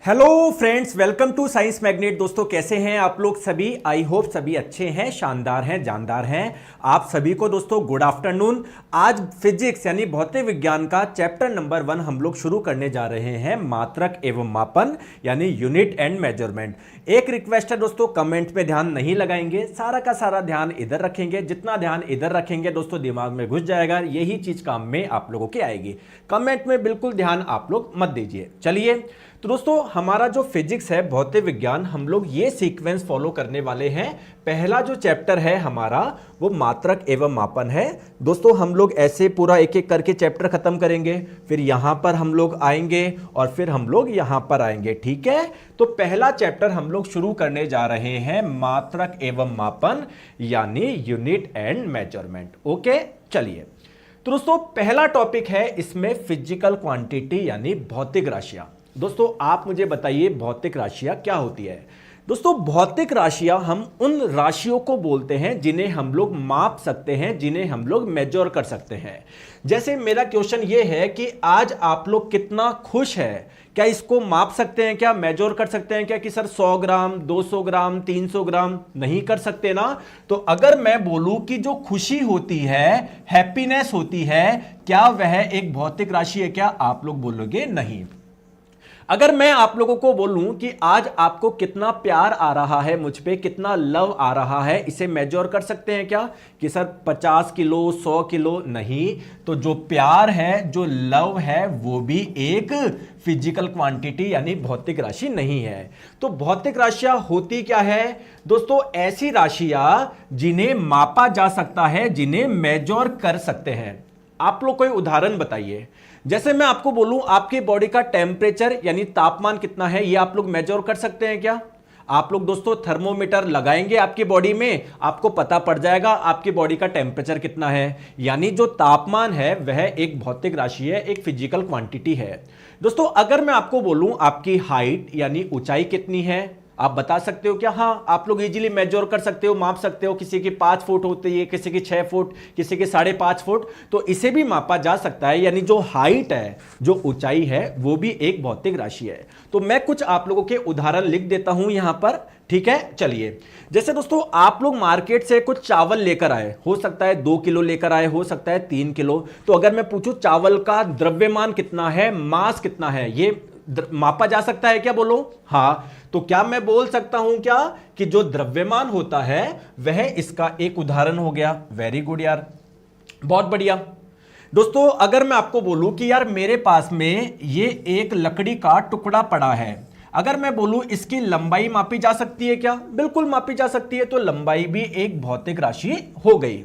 Hello friends, welcome to science magnet. दोस्तों कैसे हैं आप लोग सभी? आई होप सभी अच्छे हैं, शानदार हैं, जानदार हैं। आप सभी को दोस्तों गुड आफ्टरनून। आज फिजिक्स यानी भौतिक विज्ञान का चैप्टर नंबर 1 हम लोग शुरू करने जा रहे हैं, मात्रक एवं मापन यानी यूनिट एंड मेजरमेंट। एक रिक्वेस्ट है दोस्तों, कमेंट में ध्यान नहीं लगाएंगे, सारा का सारा ध्यान इधर रखेंगे। जितना ध्यान इधर रखेंगे दोस्तों दिमाग में घुस जाएगा, यही चीज काम में आप लोगों की आएगी। कमेंट में बिल्कुल ध्यान आप लोग मत दीजिए। चलिए तो दोस्तों, हमारा जो फिजिक्स है, भौतिक विज्ञान, हम लोग ये सीक्वेंस फॉलो करने वाले हैं। पहला जो चैप्टर है हमारा वो मात्रक एवं मापन है। दोस्तों हम लोग ऐसे पूरा एक एक करके चैप्टर खत्म करेंगे, फिर यहां पर हम लोग आएंगे और फिर हम लोग यहां पर आएंगे। ठीक है, तो पहला चैप्टर हम लोग शुरू करने जा रहे हैं, मात्रक एवं मापन यानी यूनिट एंड मेजरमेंट। ओके, चलिए तो दोस्तों पहला टॉपिक है इसमें फिजिकल क्वांटिटी यानी भौतिक राशियां। दोस्तों आप मुझे बताइए भौतिक राशियां क्या होती है? दोस्तों भौतिक राशियां हम उन राशियों को बोलते हैं जिन्हें हम लोग माप सकते हैं, जिन्हें हम लोग मेजर कर सकते हैं। जैसे मेरा क्वेश्चन ये है कि आज आप लोग कितना खुश है, क्या इसको माप सकते हैं, क्या मेजर कर सकते हैं क्या? कि सर 100 ग्राम, 200 ग्राम, 300 ग्राम नहीं कर सकते ना। तो अगर मैं बोलूं कि जो खुशी होती है, हैप्पीनेस होती है, क्या वह एक भौतिक राशि है? क्या आप लोग बोलोगे नहीं। अगर मैं आप लोगों को बोलूं कि आज आपको कितना प्यार आ रहा है मुझ पे, कितना लव आ रहा है, इसे मेजर कर सकते हैं क्या? कि सर 50 किलो, 100 किलो नहीं। तो जो प्यार है, जो लव है, वो भी एक फिजिकल क्वांटिटी यानी भौतिक राशि नहीं है। तो भौतिक राशियां होती क्या है दोस्तों? ऐसी राशियां जिन्हें मापा जा सकता है, जिन्हें मेजर कर सकते हैं। आप लोग कोई उदाहरण बताइए। जैसे मैं आपको बोलूं आपकी बॉडी का टेम्परेचर यानी तापमान कितना है, ये आप लोग मेजर कर सकते हैं क्या? आप लोग दोस्तों थर्मोमीटर लगाएंगे आपकी बॉडी में, आपको पता पड़ जाएगा आपकी बॉडी का टेम्परेचर कितना है। यानी जो तापमान है वह एक भौतिक राशि है, एक फिजिकल क्वांटिटी है। दोस्तों अगर मैं आपको बोलूं आपकी हाइट यानी ऊंचाई कितनी है, आप बता सकते हो क्या? हाँ, आप लोग इजीली मेजर कर सकते हो, माप सकते हो। किसी की 5 फुट होती है, किसी की 6 फुट, किसी की 5.5 फुट, तो इसे भी मापा जा सकता है। यानी जो हाइट है, जो ऊंचाई है, वो भी एक भौतिक राशि है। तो मैं कुछ आप लोगों के उदाहरण लिख देता हूं यहां पर। ठीक है, चलिए। जैसे दोस्तों आप लोग मार्केट से कुछ चावल लेकर आए, हो सकता है 2 किलो लेकर आए, हो सकता है 3 किलो। तो अगर मैं पूछूं चावल का द्रव्यमान कितना है, मास कितना है, ये मापा जा सकता है क्या? बोलो हाँ। तो क्या मैं बोल सकता हूं क्या कि जो द्रव्यमान होता है वह इसका एक उदाहरण हो गया? वेरी गुड यार, बहुत बढ़िया। दोस्तों अगर मैं आपको बोलूं कि यार मेरे पास में ये एक लकड़ी का टुकड़ा पड़ा है, अगर मैं बोलूं इसकी लंबाई मापी जा सकती है क्या? बिल्कुल मापी जा सकती है। तो लंबाई भी एक भौतिक राशि हो गई।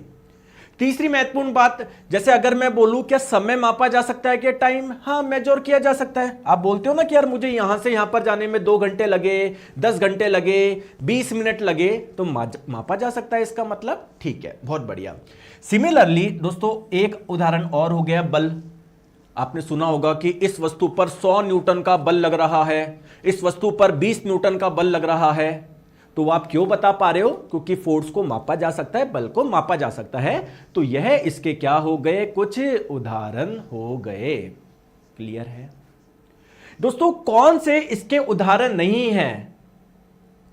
तीसरी महत्वपूर्ण बात, जैसे अगर मैं बोलूं क्या समय मापा जा सकता है क्या? टाइम, हाँ मेजर किया जा सकता है। आप बोलते हो ना कि यार मुझे यहां से यहां पर जाने में 2 घंटे लगे, 10 घंटे लगे, 20 मिनट लगे, तो मापा जा सकता है इसका मतलब। ठीक है, बहुत बढ़िया। सिमिलरली दोस्तों एक उदाहरण और हो गया बल। आपने सुना होगा कि इस वस्तु पर 100 न्यूटन का बल लग रहा है, इस वस्तु पर 20 न्यूटन का बल लग रहा है। तो आप क्यों बता पा रहे हो? क्योंकि फोर्स को मापा जा सकता है, बल को मापा जा सकता है। तो यह इसके क्या हो गए? कुछ उदाहरण हो गए। क्लियर है दोस्तों? कौन से इसके उदाहरण नहीं है?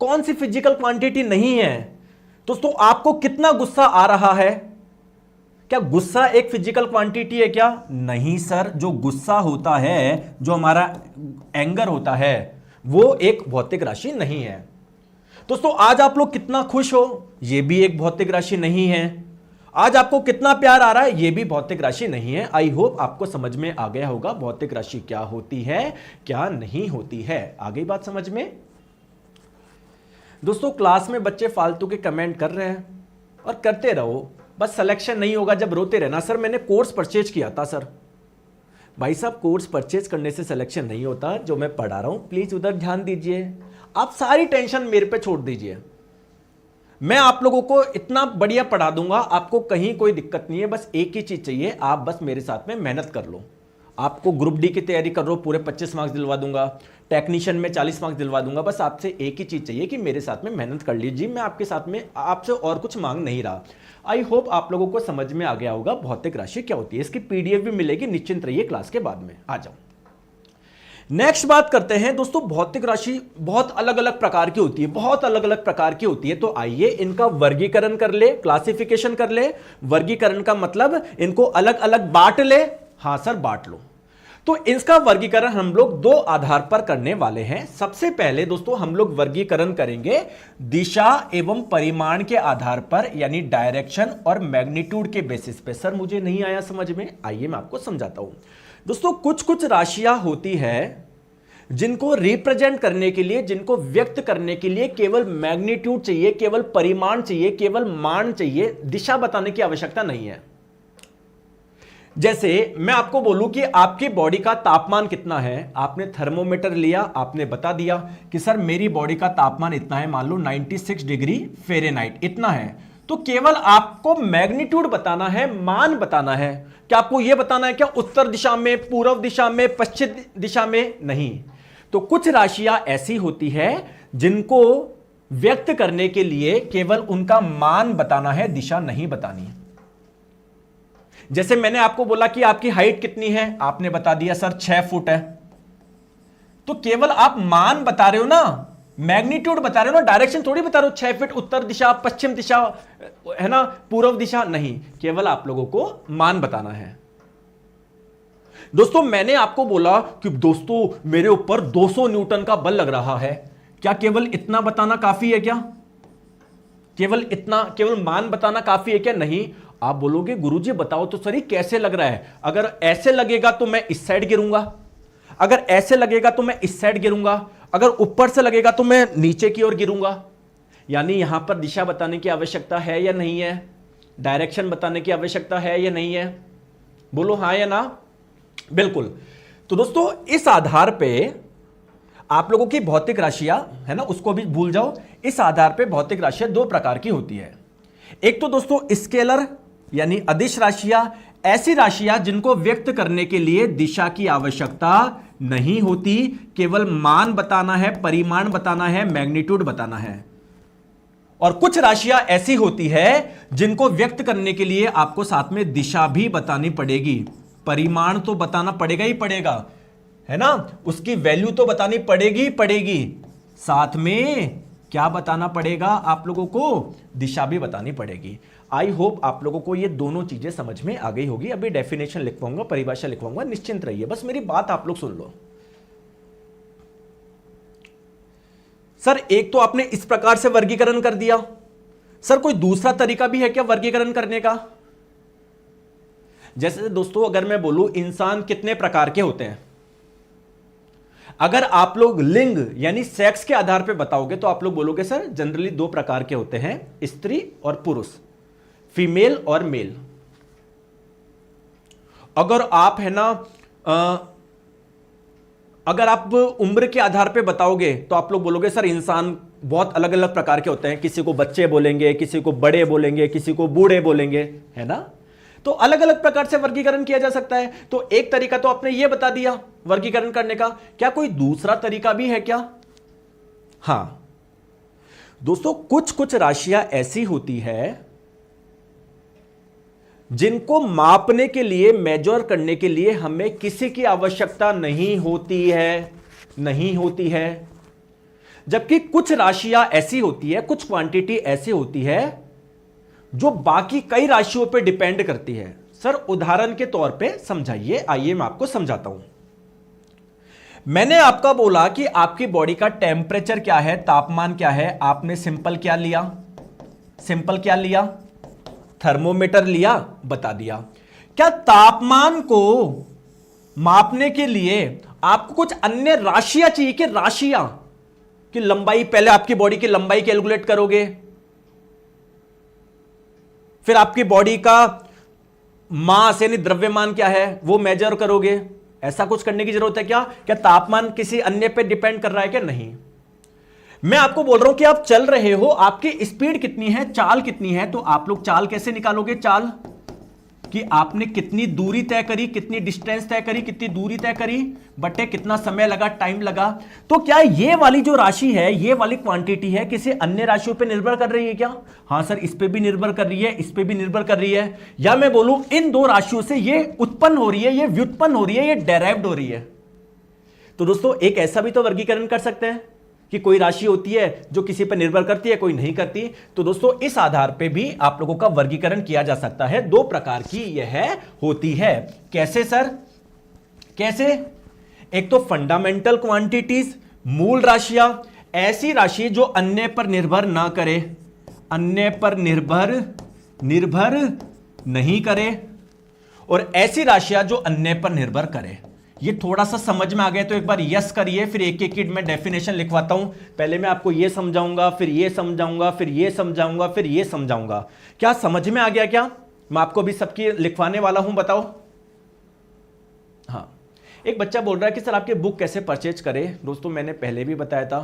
कौन सी फिजिकल क्वांटिटी नहीं है? दोस्तों आपको कितना गुस्सा आ रहा है? क्या गुस्सा एक फिजिकल क्वांटिटी है क्या? नहीं सर, जो गुस्सा होता है, जो हमारा एंगर होता है, वो एक भौतिक राशि नहीं है। दोस्तों आज आप लोग कितना खुश हो, यह भी एक भौतिक राशि नहीं है। आज आपको कितना प्यार आ रहा है, यह भी भौतिक राशि नहीं है। आई होप आपको समझ में आ गया होगा भौतिक राशि क्या होती है, क्या नहीं होती है। आ गई बात समझ में? दोस्तों क्लास में बच्चे फालतू के कमेंट कर रहे हैं, और करते रहो, बस सिलेक्शन नहीं होगा जब रोते रहना। सर मैंने कोर्स परचेज किया था। सर भाई साहब, कोर्स परचेज करने से सिलेक्शन नहीं होता। जो मैं पढ़ा रहा हूं प्लीज उधर ध्यान दीजिए। आप सारी टेंशन मेरे पे छोड़ दीजिए, मैं आप लोगों को इतना बढ़िया पढ़ा दूंगा, आपको कहीं कोई दिक्कत नहीं है। बस एक ही चीज चाहिए, आप बस मेरे साथ में मेहनत कर लो। आपको ग्रुप डी की तैयारी कर रहे हो, पूरे 25 मार्क्स दिलवा दूंगा। टेक्नीशियन में 40 मार्क्स दिलवा दूंगा। बस आपसे एक ही चीज चाहिए कि मेरे साथ में मेहनत कर लीजिए। मैं आपके साथ में आपसे और कुछ मांग नहीं रहा। आई होप आप लोगों को समझ में आ गया होगा भौतिक राशि क्या होती है। इसकी पीडीएफ भी मिलेगी, निश्चिंत रहिए, क्लास के बाद में आ जाओ। नेक्स्ट बात करते हैं दोस्तों, भौतिक राशि बहुत अलग अलग प्रकार की होती है, बहुत अलग अलग प्रकार की होती है। तो आइए इनका वर्गीकरण कर ले, क्लासिफिकेशन कर ले। वर्गीकरण का मतलब इनको अलग अलग बांट ले। हां सर, बांट लो। तो इसका वर्गीकरण हम लोग दो आधार पर करने वाले हैं। सबसे पहले दोस्तों हम लोग वर्गीकरण करेंगे दिशा एवं परिमाण के आधार पर, यानी डायरेक्शन और मैग्नीट्यूड के बेसिस पे। सर मुझे नहीं आया समझ में, आइए मैं आपको समझाता हूं। दोस्तों कुछ कुछ राशियां होती है जिनको रिप्रेजेंट करने के लिए, जिनको व्यक्त करने के लिए केवल मैग्नीट्यूड चाहिए, केवल परिमाण चाहिए, केवल मान चाहिए, दिशा बताने की आवश्यकता नहीं है। जैसे मैं आपको बोलूं कि आपकी बॉडी का तापमान कितना है, आपने थर्मोमीटर लिया, आपने बता दिया कि सर मेरी बॉडी का तापमान इतना है, मान लो 96 डिग्री फ़ारेनहाइट इतना है। तो केवल आपको मैग्नीट्यूड बताना है, मान बताना है। क्या आपको यह बताना है क्या उत्तर दिशा में, पूर्व दिशा में, पश्चिम दिशा में? नहीं। तो कुछ राशियां ऐसी होती है जिनको व्यक्त करने के लिए केवल उनका मान बताना है, दिशा नहीं बतानी। जैसे मैंने आपको बोला कि आपकी हाइट कितनी है, आपने बता दिया सर 6 फुट है। तो केवल आप मान बता रहे हो ना, मैग्नीट्यूड बता रहे हो ना, डायरेक्शन थोड़ी बता रहे हो। 6 फीट उत्तर दिशा, पश्चिम दिशा, है ना, पूर्व दिशा नहीं, केवल आप लोगों को मान बताना है। दोस्तों मैंने आपको बोला कि दोस्तों मेरे ऊपर 200 न्यूटन का बल लग रहा है, क्या केवल इतना बताना काफी है? क्या केवल इतना, केवल मान बताना काफी है क्या? नहीं। आप बोलोगे गुरुजी बताओ तो सही कैसे लग रहा है। अगर ऐसे लगेगा तो मैं इस साइड गिरूंगा, अगर ऐसे लगेगा तो मैं इस साइड गिरूंगा, अगर ऊपर से लगेगा तो मैं नीचे की ओर गिरूंगा। यानी यहां पर दिशा बताने की आवश्यकता है या नहीं है? डायरेक्शन बताने की आवश्यकता है या नहीं है? बोलो हां या ना। बिल्कुल। तो दोस्तों इस आधार पे आप लोगों की भौतिक राशियां, है ना, उसको भी भूल जाओ। इस आधार पे भौतिक राशियां दो प्रकार की होती है। एक तो दोस्तों स्केलर यानी अदिश राशियां, ऐसी राशियां जिनको व्यक्त करने के लिए दिशा की आवश्यकता नहीं होती, केवल मान बताना है, परिमाण बताना है, मैग्नीट्यूड बताना है। और कुछ राशियां ऐसी होती है जिनको व्यक्त करने के लिए आपको साथ में दिशा भी बतानी पड़ेगी, परिमाण तो बताना पड़ेगा ही पड़ेगा, है ना, उसकी वैल्यू तो बतानी पड़ेगी पड़ेगी, साथ में क्या बताना पड़ेगा आप लोगों को? दिशा भी बतानी पड़ेगी। आई होप आप लोगों को ये दोनों चीजें समझ में आ गई होगी। अभी डेफिनेशन लिखवाऊंगा, परिभाषा लिखवाऊंगा, निश्चिंत रहिए, बस मेरी बात आप लोग सुन लो। सर एक तो आपने इस प्रकार से वर्गीकरण कर दिया, सर कोई दूसरा तरीका भी है क्या वर्गीकरण करने का? जैसे दोस्तों अगर मैं बोलूं इंसान कितने प्रकार के होते हैं, अगर आप लोग लिंग यानी सेक्स के आधार पे बताओगे तो आप लोग बोलोगे सर जनरली 2 प्रकार के होते हैं, स्त्री और पुरुष, फीमेल और मेल। अगर आप, है ना, अगर आप उम्र के आधार पे बताओगे तो आप लोग बोलोगे सर इंसान बहुत अलग अलग प्रकार के होते हैं, किसी को बच्चे बोलेंगे, किसी को बड़े बोलेंगे, किसी को बूढ़े बोलेंगे, है ना। तो अलग अलग प्रकार से वर्गीकरण किया जा सकता है। तो एक तरीका तो आपने यह बता दिया वर्गीकरण करने का, क्या कोई दूसरा तरीका भी है क्या? हां दोस्तों, कुछ कुछ राशियां ऐसी होती है जिनको मापने के लिए, मेजर करने के लिए हमें किसी की आवश्यकता नहीं होती है, नहीं होती है। जबकि कुछ राशियां ऐसी होती है, कुछ क्वांटिटी ऐसी होती है जो बाकी कई राशियों पे डिपेंड करती है। सर उदाहरण के तौर पे समझाइए, आइए मैं आपको समझाता हूं। मैंने आपका बोला कि आपकी बॉडी का टेम्परेचर क्या है, तापमान क्या है, आपने सिंपल क्या लिया, सिंपल क्या लिया, थर्मोमीटर लिया, बता दिया। क्या तापमान को मापने के लिए आपको कुछ अन्य राशियां चाहिए कि राशियां की लंबाई, पहले आपकी बॉडी की लंबाई कैलकुलेट करोगे, फिर आपकी बॉडी का मास यानी द्रव्यमान क्या है वो मेजर करोगे? ऐसा कुछ करने की जरूरत है क्या? क्या तापमान किसी अन्य पे डिपेंड कर रहा है क्या? नहीं। मैं आपको बोल रहा हूं कि आप चल रहे हो, आपकी स्पीड कितनी है, चाल कितनी है, तो आप लोग चाल कैसे निकालोगे? चाल कि आपने कितनी दूरी तय करी, कितनी डिस्टेंस तय करी, कितनी दूरी तय करी, बटे कितना समय लगा, टाइम लगा। तो क्या ये वाली जो राशि है, ये वाली क्वांटिटी है, किसी अन्य राशियों पे निर्भर कर रही है क्या? हां सर, इस पे भी निर्भर कर रही है, इस पे भी निर्भर कर रही है। या मैं बोलूं इन दो राशियों से ये उत्पन्न हो रही है, ये व्युत्पन्न हो रही है, ये डेराइव्ड हो रही है। तो दोस्तों एक ऐसा भी तो वर्गीकरण कर सकते हैं कि कोई राशि होती है जो किसी पर निर्भर करती है, कोई नहीं करती। तो दोस्तों इस आधार पे भी आप लोगों का वर्गीकरण किया जा सकता है। दो प्रकार की यह होती है। कैसे सर? कैसे? एक तो फंडामेंटल क्वांटिटीज, मूल राशियां, ऐसी राशि जो अन्य पर निर्भर ना करे, अन्य पर निर्भर नहीं करे, और ऐसी राशियां जो अन्य पर निर्भर करे। ये थोड़ा सा समझ में आ गया तो एक बार यस करिए, फिर एक एक मैं डेफिनेशन लिखवाता हूं। पहले मैं आपको ये समझाऊंगा, फिर ये समझाऊंगा, फिर ये समझाऊंगा, फिर ये समझाऊंगा। क्या समझ में आ गया? क्या मैं आपको भी सबकी लिखवाने वाला हूं, बताओ। हाँ, एक बच्चा बोल रहा है कि सर आपके बुक कैसे परचेज करें। दोस्तों मैंने पहले भी बताया था,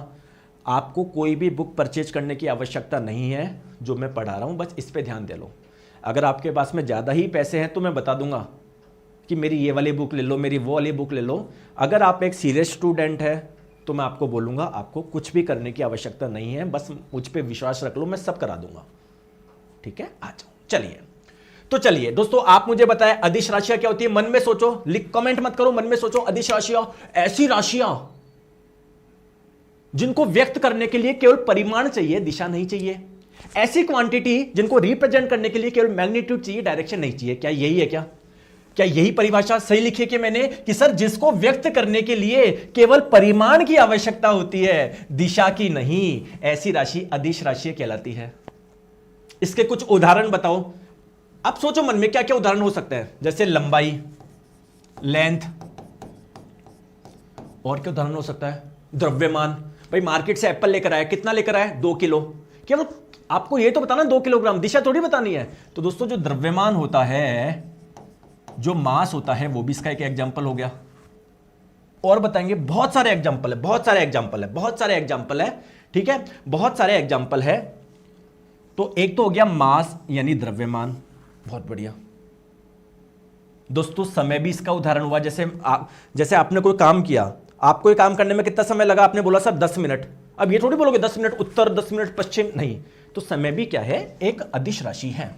आपको कोई भी बुक परचेज करने की आवश्यकता नहीं है। जो मैं पढ़ा रहा हूं बस इस पे ध्यान दे लो। अगर आपके पास में ज़्यादा ही पैसे हैं तो मैं बता दूंगा कि मेरी ये वाली बुक ले लो, मेरी वो वाली बुक ले लो। अगर आप एक सीरियस स्टूडेंट है तो मैं आपको बोलूंगा आपको कुछ भी करने की आवश्यकता नहीं है, बस मुझ पे विश्वास रख लो, मैं सब करा दूंगा। ठीक है, आ जाओ। चलिए तो चलिए दोस्तों, आप मुझे बताएं अदिश राशियां क्या होती है। मन में सोचो, कमेंट मत करो, मन में सोचो। अदिश राशियां ऐसी राशियां जिनको व्यक्त करने के लिए केवल परिमाण चाहिए, दिशा नहीं चाहिए। ऐसी क्वांटिटी जिनको रिप्रेजेंट करने के लिए केवल मैग्नीट्यूड चाहिए, डायरेक्शन नहीं चाहिए। क्या यही है? क्या यही परिभाषा सही लिखी है कि मैंने कि सर जिसको व्यक्त करने के लिए केवल परिमाण की आवश्यकता होती है, दिशा की नहीं, ऐसी राशि अदिश राशि कहलाती है। इसके कुछ उदाहरण बताओ। अब सोचो मन में क्या क्या उदाहरण हो सकते हैं, जैसे लंबाई, लेंथ, और क्या उदाहरण हो सकता है? द्रव्यमान। भाई मार्केट से एप्पल लेकर आया, कितना लेकर आया? 2 किलो। केवल आपको यह तो बताना 2 किलोग्राम, दिशा थोड़ी बतानी है। तो दोस्तों जो द्रव्यमान होता है, जो मास होता है, वो भी इसका एक एग्जांपल हो गया। और बताएंगे बहुत सारे एग्जांपल है, बहुत सारे एग्जांपल है। ठीक है, बहुत सारे एग्जांपल है। तो एक तो हो गया मास यानी द्रव्यमान, बहुत बढ़िया। दोस्तों समय भी इसका उदाहरण हुआ। जैसे आपने कोई काम किया, आपको ये काम करने में कितना समय लगा? आपने बोला सर 10 मिनट। अब ये थोड़ी बोलोगे 10 मिनट उत्तर, 10 मिनट पश्चिम, नहीं। तो समय भी क्या है? एक अदिश राशि है।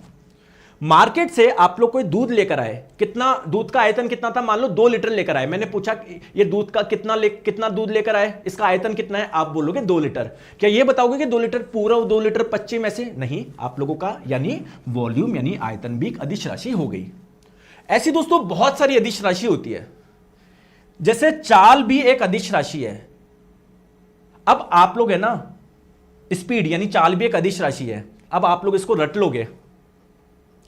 मार्केट से आप लोग कोई दूध लेकर आए, कितना दूध का आयतन कितना था? मान लो 2 लीटर लेकर आए। मैंने पूछा ये दूध का कितना दूध लेकर आए, इसका आयतन कितना है? आप बोलोगे 2 लीटर। क्या ये बताओगे कि 2 लीटर पूरा, 2 लीटर पश्चिम, ऐसे नहीं। आप लोगों का यानी वॉल्यूम यानी आयतन भी एक अदिश राशि हो गई। ऐसी दोस्तों बहुत सारी अदिश राशि होती है। जैसे चाल भी एक अदिश राशि है। अब आप लोग है ना, स्पीड यानी चाल भी एक अदिश राशि है। अब आप लोग इसको रट लोगे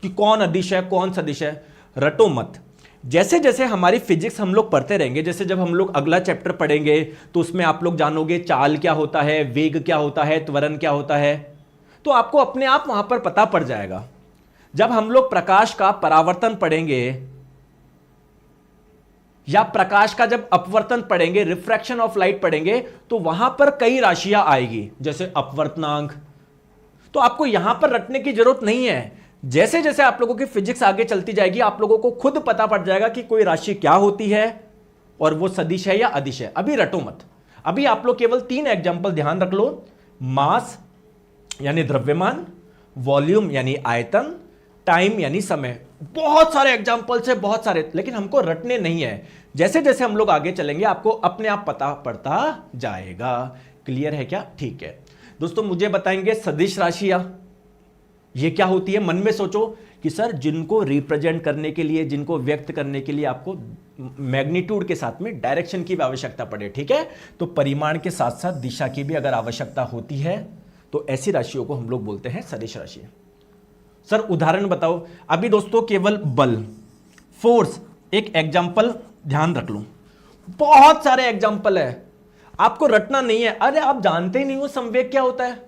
कि कौन अदिश है कौन सदिश है। रटो मत। जैसे जैसे हमारी फिजिक्स हम लोग पढ़ते रहेंगे, जैसे जब हम लोग अगला चैप्टर पढ़ेंगे तो उसमें आप लोग जानोगे चाल क्या होता है, वेग क्या होता है, त्वरण क्या होता है, तो आपको अपने आप वहां पर पता पड़ जाएगा। जब हम लोग प्रकाश का परावर्तन पढ़ेंगे या प्रकाश का जब अपवर्तन पढ़ेंगे, रिफ्रैक्शन ऑफ लाइट पढ़ेंगे, तो वहां पर कई राशियां आएगी, जैसे अपवर्तनांक। तो आपको यहां पर रटने की जरूरत नहीं है। जैसे जैसे आप लोगों की फिजिक्स आगे चलती जाएगी, आप लोगों को खुद पता पड़ जाएगा कि कोई राशि क्या होती है और वो सदिश है या अदिश है। अभी रटो मत। अभी आप लोग केवल 3 एग्जाम्पल ध्यान रख लो। मास यानी द्रव्यमान, वॉल्यूम यानी आयतन, टाइम यानी समय। बहुत सारे एग्जाम्पल्स है, बहुत सारे, लेकिन हमको रटने नहीं है। जैसे जैसे हम लोग आगे चलेंगे आपको अपने आप पता पड़ता जाएगा। क्लियर है क्या? ठीक है दोस्तों, मुझे बताएंगे सदिश राशियां ये क्या होती है। मन में सोचो कि सर जिनको रिप्रेजेंट करने के लिए, जिनको व्यक्त करने के लिए आपको मैग्नीट्यूड के साथ में डायरेक्शन की भी आवश्यकता पड़े। ठीक है, तो परिमाण के साथ साथ दिशा की भी अगर आवश्यकता होती है तो ऐसी राशियों को हम लोग बोलते हैं सदिश राशि। सर उदाहरण बताओ। अभी दोस्तों केवल बल, फोर्स, एक एग्जाम्पल ध्यान रख लो। बहुत सारे एग्जाम्पल है, आपको रटना नहीं है। अरे आप जानते ही नहीं हो संवेग क्या होता है,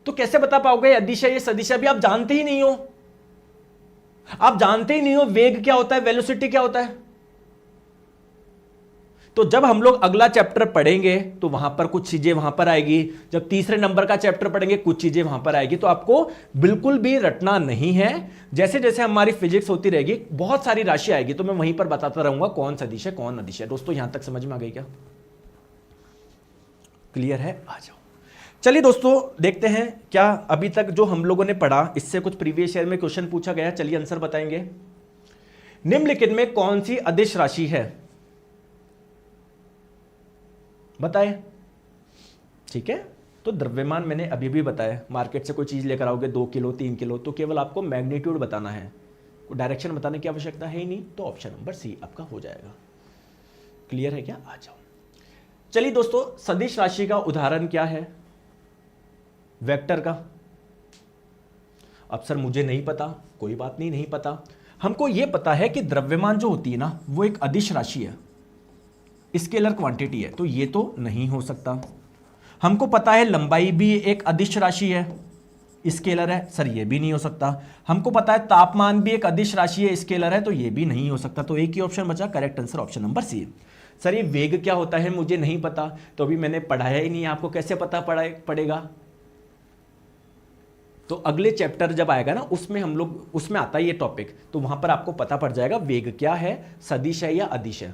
तो कैसे बता पाओगे अदिशा ये सदिशा? भी आप जानते ही नहीं हो। आप जानते ही नहीं हो वेग क्या होता है, वेलोसिटी क्या होता है। तो जब हम लोग अगला चैप्टर पढ़ेंगे तो वहां पर कुछ चीजें वहां पर आएगी। जब तीसरे नंबर का चैप्टर पढ़ेंगे कुछ चीजें वहां पर आएगी। तो आपको बिल्कुल भी रटना नहीं है। जैसे जैसे हमारी फिजिक्स होती रहेगी बहुत सारी राशि आएगी, तो मैं वहीं पर बताता रहूंगा कौन सदिश है कौन अदिश है। दोस्तों यहां तक समझ में आ गई क्या? क्लियर है? आ जाओ। चलिए दोस्तों देखते हैं क्या अभी तक जो हम लोगों ने पढ़ा इससे कुछ प्रीवियस ईयर में क्वेश्चन पूछा गया। चलिए आंसर बताएंगे। निम्नलिखित में कौन सी अदिश राशि है? बताए, ठीक है। तो द्रव्यमान मैंने अभी भी बताया, मार्केट से कोई चीज लेकर आओगे 2 किलो 3 किलो, तो केवल आपको मैग्नीट्यूड बताना है, डायरेक्शन बताने की आवश्यकता है ही नहीं, तो ऑप्शन नंबर सी आपका हो जाएगा। क्लियर है क्या? आ जाओ। चलिए दोस्तों, सदिश राशि का उदाहरण क्या है? वेक्टर का। अब सर मुझे नहीं पता, कोई बात नहीं, नहीं पता। हमको यह पता है कि द्रव्यमान जो होती है ना, वो एक अदिश राशि है, स्केलर क्वांटिटी है, तो ये तो नहीं हो सकता। हमको पता है लंबाई भी एक अदिश राशि है, स्केलर है, सर ये भी नहीं हो सकता। हमको पता है तापमान भी एक अदिश राशि है, स्केलर है, तो ये भी नहीं हो सकता। तो एक ही ऑप्शन बचा, correct answer option number C. Sir ये वेग क्या होता है मुझे नहीं पता, तो अभी मैंने पढ़ाया ही नहीं, आपको कैसे पता पड़ेगा? तो अगले चैप्टर जब आएगा ना, उसमें हम लोग, उसमें आता है ये टॉपिक, तो वहां पर आपको पता पड़ जाएगा वेग क्या है, सदिश है या अदिश है।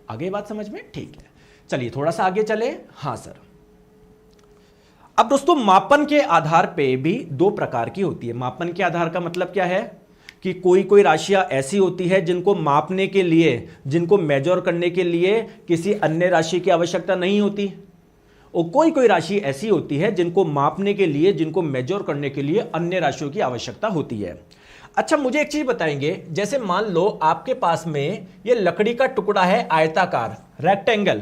आगे बात समझ में? ठीक है, चलिए थोड़ा सा आगे चले। हाँ सर, अब दोस्तों मापन के आधार पे भी 2 प्रकार की होती है। मापन के आधार का मतलब क्या है कि कोई राशियां ऐसी होती है जिनको मापने के लिए, जिनको मेजर करने के लिए किसी अन्य राशि की आवश्यकता नहीं होती, और कोई राशि ऐसी होती है जिनको मापने के लिए, जिनको मेजर करने के लिए अन्य राशियों की आवश्यकता होती है। अच्छा, मुझे एक चीज बताएंगे, जैसे मान लो आपके पास में ये लकड़ी का टुकड़ा है, आयताकार, रेक्टेंगल।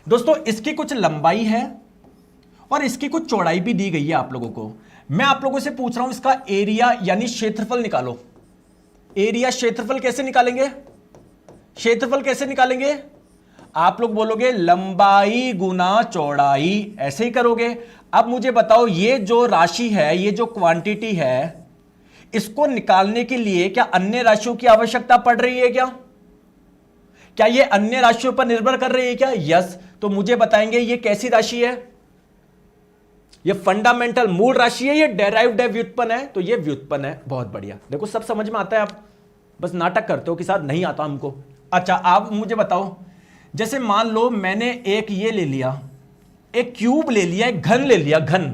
दोस्तों इसकी कुछ लंबाई है और इसकी कुछ चौड़ाई भी दी गई है आप लोगों को। मैं आप लोगों से पूछ रहा हूं इसका एरिया यानी क्षेत्रफल निकालो। एरिया, क्षेत्रफल कैसे निकालेंगे? क्षेत्रफल कैसे निकालेंगे? आप लोग बोलोगे लंबाई गुना चौड़ाई, ऐसे ही करोगे। अब मुझे बताओ, ये जो राशि है, ये जो क्वांटिटी है, इसको निकालने के लिए क्या अन्य राशियों की आवश्यकता पड़ रही है? क्या ये अन्य राशियों पर निर्भर कर रही है क्या? यस। तो मुझे बताएंगे ये कैसी राशि है? ये फंडामेंटल मूल राशि है, ये डेराइव्ड है, व्युत्पन्न है? तो ये व्युत्पन्न है। बहुत बढ़िया, देखो सब समझ में आता है। आप बस नाटक करते हो कि साथ नहीं आता हमको। अच्छा, आप मुझे बताओ, जैसे मान लो मैंने एक ये ले लिया, एक क्यूब ले लिया, एक घन ले लिया, घन,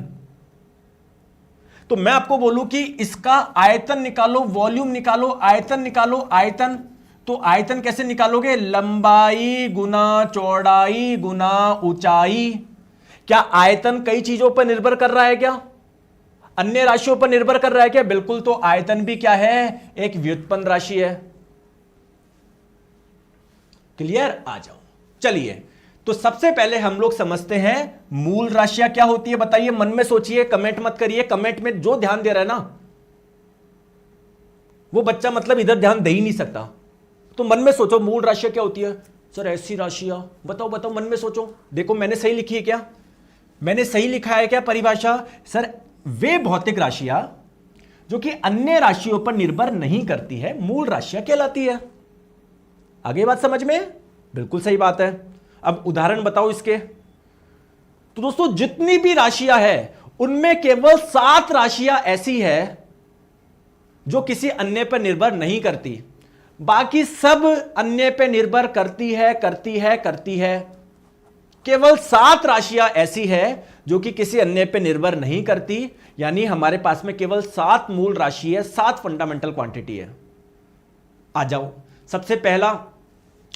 तो मैं आपको बोलूं कि इसका आयतन निकालो, वॉल्यूम निकालो, आयतन निकालो, आयतन, तो आयतन कैसे निकालोगे? लंबाई गुना चौड़ाई गुना ऊंचाई। क्या आयतन कई चीजों पर निर्भर कर रहा है? क्या अन्य राशियों पर निर्भर कर रहा है क्या? बिल्कुल। तो आयतन भी क्या है? एक व्युत्पन्न राशि है। क्लियर? आ जाओ। चलिए, तो सबसे पहले हम लोग समझते हैं मूल राशियां क्या होती है। बताइए, मन में सोचिए, कमेंट मत करिए। कमेंट में जो ध्यान दे रहा है ना, वो बच्चा मतलब इधर ध्यान दे ही नहीं सकता। तो मन में सोचो, मूल राशियां क्या होती है? सर ऐसी राशियां, बताओ बताओ, मन में सोचो। देखो मैंने सही लिखी है क्या? मैंने सही लिखा है क्या परिभाषा? सर वे भौतिक राशियां जो कि अन्य राशियों पर निर्भर नहीं करती है, मूल राशियां कहलाती है। आगे बात समझ में? बिल्कुल सही बात है। अब उदाहरण बताओ इसके। तो दोस्तों जितनी भी राशियां हैं उनमें केवल 7 राशियां ऐसी है जो किसी अन्य पर निर्भर नहीं करती, बाकी सब अन्य पर निर्भर करती है। केवल 7 राशियां ऐसी है जो कि किसी अन्य पर निर्भर नहीं करती, यानी हमारे पास में केवल 7 मूल राशि है, 7 फंडामेंटल क्वांटिटी है। आ जाओ। सबसे पहला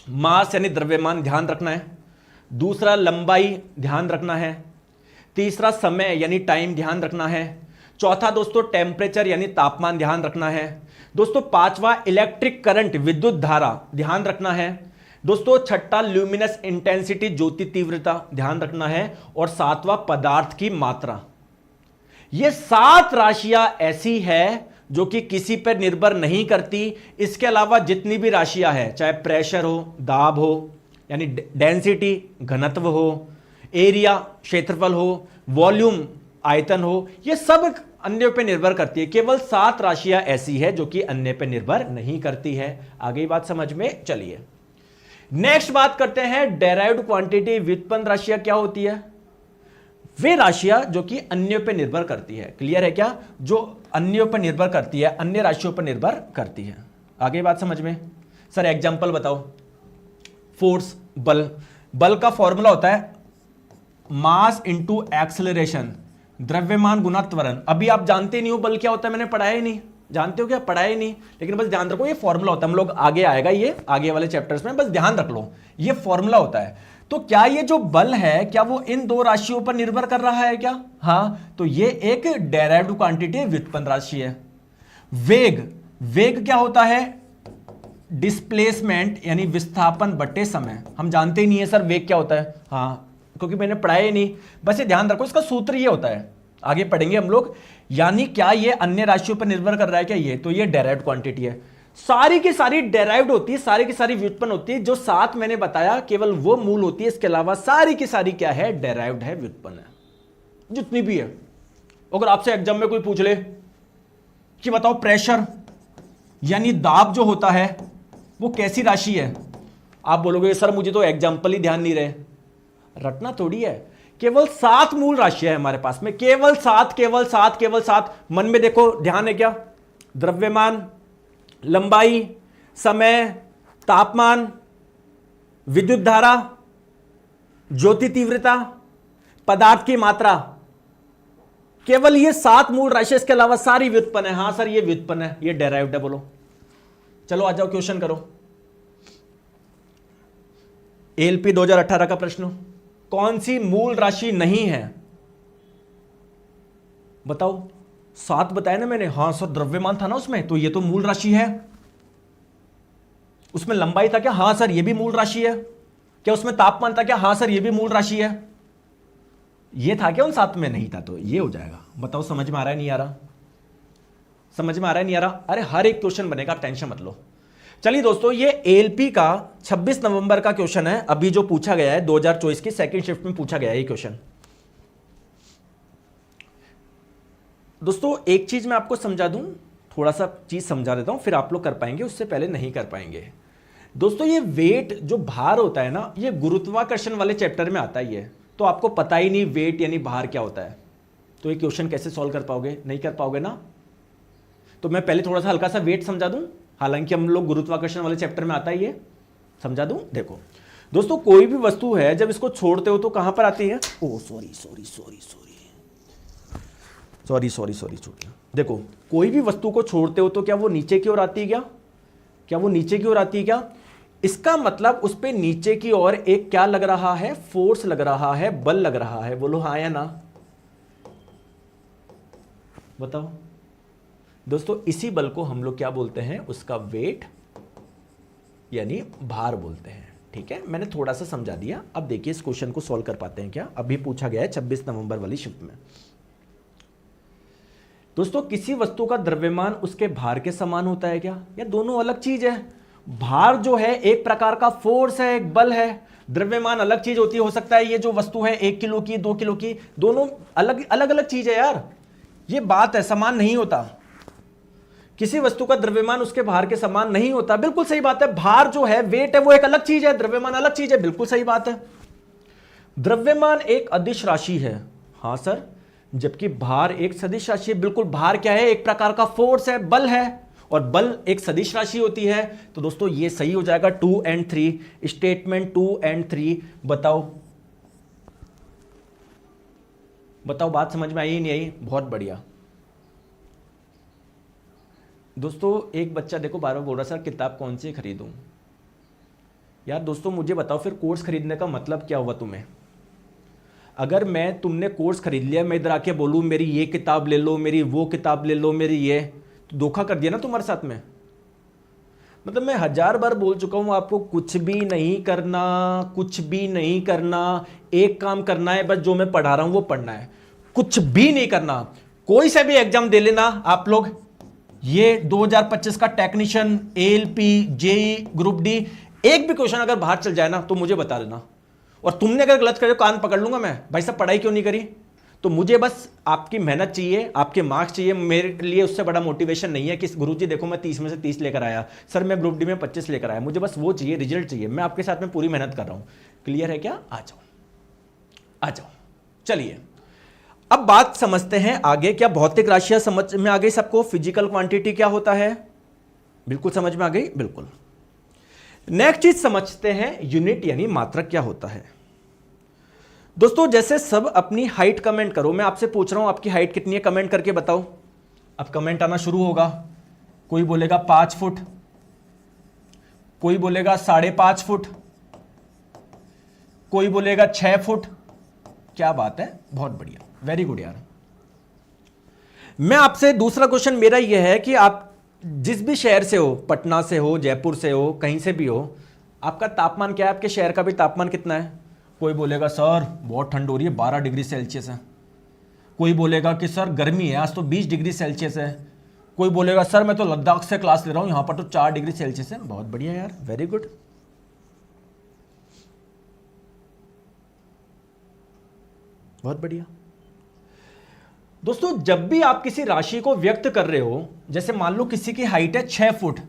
मास यानी द्रव्यमान ध्यान रखना है, दूसरा लंबाई ध्यान रखना है, तीसरा समय यानी टाइम ध्यान रखना है, चौथा दोस्तों टेम्परेचर यानी तापमान ध्यान रखना है, दोस्तों पांचवा इलेक्ट्रिक करंट विद्युत धारा ध्यान रखना है, दोस्तों छठा ल्यूमिनस इंटेंसिटी ज्योति तीव्रता ध्यान रखना है, और सातवां पदार्थ की मात्रा। ये 7 राशियां ऐसी है जो कि किसी पर निर्भर नहीं करती। इसके अलावा जितनी भी राशियां हैं, चाहे प्रेशर हो, दाब हो यानी डेंसिटी घनत्व हो, एरिया क्षेत्रफल हो, वॉल्यूम आयतन हो, ये सब अन्य पर निर्भर करती है। केवल 7 राशियां ऐसी है जो कि अन्य पर निर्भर नहीं करती है। आगे बात समझ में? चलिए नेक्स्ट बात करते हैं डेराइव्ड क्वांटिटी। व्युत्पन्न राशियां क्या होती है? वे राशियां जो कि अन्यों पर निर्भर करती है। क्लियर है क्या? जो अन्यों पर निर्भर करती है, अन्य राशियों पर निर्भर करती है। आगे बात समझ में? सर एग्जांपल बताओ। फोर्स, बल। बल का फॉर्मूला होता है मास इंटू एक्सेलरेशन, द्रव्यमान गुना त्वरण। अभी आप जानते नहीं हो बल क्या होता है, मैंने पढ़ाया ही नहीं। जानते हो क्या, पढ़ा ही नहीं, लेकिन बस ध्यान रखो ये फॉर्मूला होता है, हम लोग आगे आएगा ये आगे वाले चैप्टर्स में, बस ध्यान रख लो ये फॉर्मूला होता है। तो क्या ये जो बल है क्या वो इन दो राशियों पर निर्भर कर रहा है क्या? हाँ, तो ये एक डेराइव्ड क्वांटिटी व्युत्पन्न राशि है। वेग, वेग क्या होता है? डिस्प्लेसमेंट यानी विस्थापन बटे समय। हम जानते ही नहीं है सर वेग क्या होता है, हाँ क्योंकि मैंने पढ़ाया ही नहीं, बस ये ध्यान रखो इसका सूत्र ये होता है, आगे पढ़ेंगे हम लोग। यानी क्या ये अन्य राशियों पर निर्भर कर रहा है क्या? ये तो ये डेराइव्ड क्वांटिटी है, सारी की सारी डेराइव्ड होती है, सारी की सारी व्युत्पन्न होती है, जो सात मैंने बताया केवल वो मूल होती है, इसके अलावा सारी की सारी क्या है? डेराइव्ड है, व्युत्पन्न है, जितनी भी है। अगर आपसे एग्जाम में कोई पूछ ले कि बताओ प्रेशर यानी दाब जो होता है वो कैसी राशि है, आप बोलोगे सर मुझे तो एग्जाम्पल ही ध्यान नहीं रहे, रटना थोड़ी है, केवल 7 मूल राशियां है हमारे पास में, केवल 7, केवल 7, केवल 7। मन में देखो, ध्यान है क्या? द्रव्यमान, लंबाई, समय, तापमान, विद्युत धारा, ज्योति तीव्रता, पदार्थ की मात्रा, केवल ये 7 मूल राशि, इसके अलावा सारी व्युत्पन्न है। हां सर ये व्युत्पन्न है, ये डेराइव्ड है, बोलो। चलो आ जाओ क्वेश्चन करो। एलपी 2018 का प्रश्न, कौन सी मूल राशि नहीं है? बताओ। 7 बताया ना मैंने, हां सर द्रव्यमान था ना उसमें, तो ये तो मूल राशि है। उसमें लंबाई था क्या? हां सर ये भी मूल राशि है। क्या उसमें तापमान था क्या? हां सर ये भी मूल राशि है। ये था क्या उन 7 में? नहीं था, तो ये हो जाएगा। बताओ समझ में आ रहा है नहीं आ रहा? समझ में आ रहा है नहीं आ रहा? अरे हर एक क्वेश्चन बनेगा, आप टेंशन मत लो। चलिए दोस्तों, ये एलपी का 26 नवंबर का क्वेश्चन है, अभी जो पूछा गया है 2024 की सेकंड शिफ्ट में पूछा गया है ये क्वेश्चन। दोस्तों एक चीज मैं आपको समझा दूं, थोड़ा सा चीज समझा देता हूं, फिर आप लोग कर पाएंगे, उससे पहले नहीं कर पाएंगे। दोस्तों ये वेट जो भार होता है ना, ये गुरुत्वाकर्षण वाले चैप्टर में आता ही है, तो आपको पता ही नहीं वेट यानी भार क्या होता है, तो ये क्वेश्चन कैसे सॉल्व कर पाओगे? नहीं कर पाओगे ना। तो मैं पहले थोड़ा सा हल्का सा वेट समझा दूं, हालांकि हम लोग गुरुत्वाकर्षण वाले चैप्टर में आता ही है, समझा दूं। देखो दोस्तों, कोई भी वस्तु है जब इसको छोड़ते हो तो कहां पर आती है? Oh sorry sorry sorry sorry sorry sorry sorry छूट गया। देखो कोई भी वस्तु को छोड़ते हो तो क्या वो नीचे की ओर आती है क्या? क्या वो नीचे की ओर आती है क्या? इसका मतलब उस पे नीचे की ओर एक क्या लग रहा है? फोर्स लग रहा है, बल लग रहा है। बोलो हाँ या ना? बताओ दोस्तों, इसी बल को हम लोग क्या बोलते हैं? उसका वेट यानी भार बोलते हैं। ठीक है, मैंने थोड़ा सा समझा दिया। अब देखिए इस क्वेश्चन को सॉल्व कर पाते हैं क्या? अभी पूछा गया है 26 नवंबर वाली शिफ्ट में। दोस्तों किसी वस्तु का द्रव्यमान उसके भार के समान होता है क्या? या दोनों अलग चीज है? भार जो है एक प्रकार का फोर्स है, एक बल है। द्रव्यमान अलग चीज होती है, हो सकता है ये जो वस्तु है 1 किलो की, 2 किलो की, दोनों अलग अलग अलग चीज है यार, ये बात है, समान नहीं होता। किसी वस्तु का द्रव्यमान उसके भार के समान नहीं होता, बिल्कुल सही बात है। भार जो है, वेट है, वो एक अलग चीज है, द्रव्यमान अलग चीज है, बिल्कुल सही बात है। द्रव्यमान एक अदिश राशि है, हां सर, जबकि भार एक सदिश राशि है। बिल्कुल, भार क्या है? एक प्रकार का फोर्स है, बल है, और बल एक सदिश राशि होती है। तो दोस्तों ये सही हो जाएगा 2 और 3, स्टेटमेंट 2 और 3। बताओ बताओ, बात समझ में आई नहीं आई? बहुत बढ़िया। दोस्तों एक बच्चा देखो बार बार बोल रहा सर किताब कौन सी खरीदूं। यार दोस्तों मुझे बताओ फिर कोर्स खरीदने का मतलब क्या हुआ तुम्हें? अगर मैं, तुमने कोर्स खरीद लिया, मैं इधर आके बोलूं मेरी ये किताब ले लो, मेरी वो किताब ले लो, मेरी ये, तो धोखा कर दिया ना तुम्हारे साथ में। मतलब मैं 1000 बार बोल चुका हूं आपको, कुछ भी नहीं करना, कुछ भी नहीं करना, एक काम करना है बस, जो मैं पढ़ा रहा हूं वो पढ़ना है, कुछ भी नहीं करना। कोई सा भी एग्जाम दे लेना आप लोग, ये 2025 का technician, ALP, JE, group D, एक भी क्वेश्चन अगर बाहर चल जाए ना तो मुझे बता देना, और तुमने अगर गलत करे कान पकड़ लूंगा मैं। भाई साहब पढ़ाई क्यों नहीं करी? तो मुझे बस आपकी मेहनत चाहिए, आपके मार्क्स चाहिए। मेरे लिए उससे बड़ा मोटिवेशन नहीं है कि गुरुजी देखो मैं 30 में से 30 लेकर आया, सर मैं ग्रुप डी में 25 लेकर आया। मुझे बस वो चाहिए, रिजल्ट चाहिए। मैं आपके साथ में पूरी मेहनत कर रहा हूं। क्लियर है क्या? आ जाओ आ जाओ। चलिए अब बात समझते हैं आगे। क्या भौतिक राशियां समझ में आ गई सबको? फिजिकल क्वांटिटी क्या होता है? बिल्कुल समझ में आ गई, बिल्कुल। नेक्स्ट चीज समझते हैं, यूनिट यानी मात्रक क्या होता है। दोस्तों जैसे सब अपनी हाइट कमेंट करो, मैं आपसे पूछ रहा हूं आपकी हाइट कितनी है, कमेंट करके बताओ। अब कमेंट आना शुरू होगा, कोई बोलेगा 5 फुट, कोई बोलेगा 5.5 फुट, कोई बोलेगा 6 फुट। क्या बात है, बहुत बढ़िया, वेरी गुड यार। मैं आपसे दूसरा क्वेश्चन मेरा यह है कि आप जिस भी शहर से हो, पटना से हो, जयपुर से हो, कहीं से भी हो, आपका तापमान क्या है, आपके शहर का भी तापमान कितना है? कोई बोलेगा सर बहुत ठंड हो रही है, 12 डिग्री सेल्सियस है। कोई बोलेगा कि सर गर्मी है, आज तो 20 डिग्री सेल्सियस है। कोई बोलेगा सर मैं तो लद्दाख से क्लास ले रहा हूं, यहां पर तो 4 डिग्री सेल्सियस है। बहुत बढ़िया यार, वेरी गुड। बहुत बढ़िया दोस्तों, जब भी आप किसी राशि को व्यक्त कर रहे हो, जैसे मान लो किसी की हाइट है 6 फुट,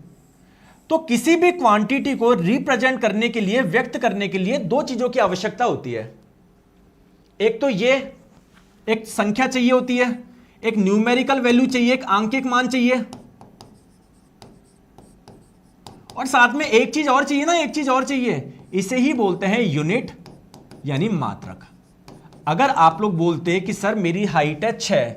तो किसी भी क्वांटिटी को रिप्रेजेंट करने के लिए, व्यक्त करने के लिए 2 चीजों की आवश्यकता होती है। एक तो ये एक संख्या चाहिए होती है, एक न्यूमेरिकल वैल्यू चाहिए, एक आंकिक मान चाहिए, और साथ में एक चीज और चाहिए ना, एक चीज और चाहिए, इसे ही बोलते हैं यूनिट यानी मात्रक। अगर आप लोग बोलते कि सर मेरी हाइट है 6,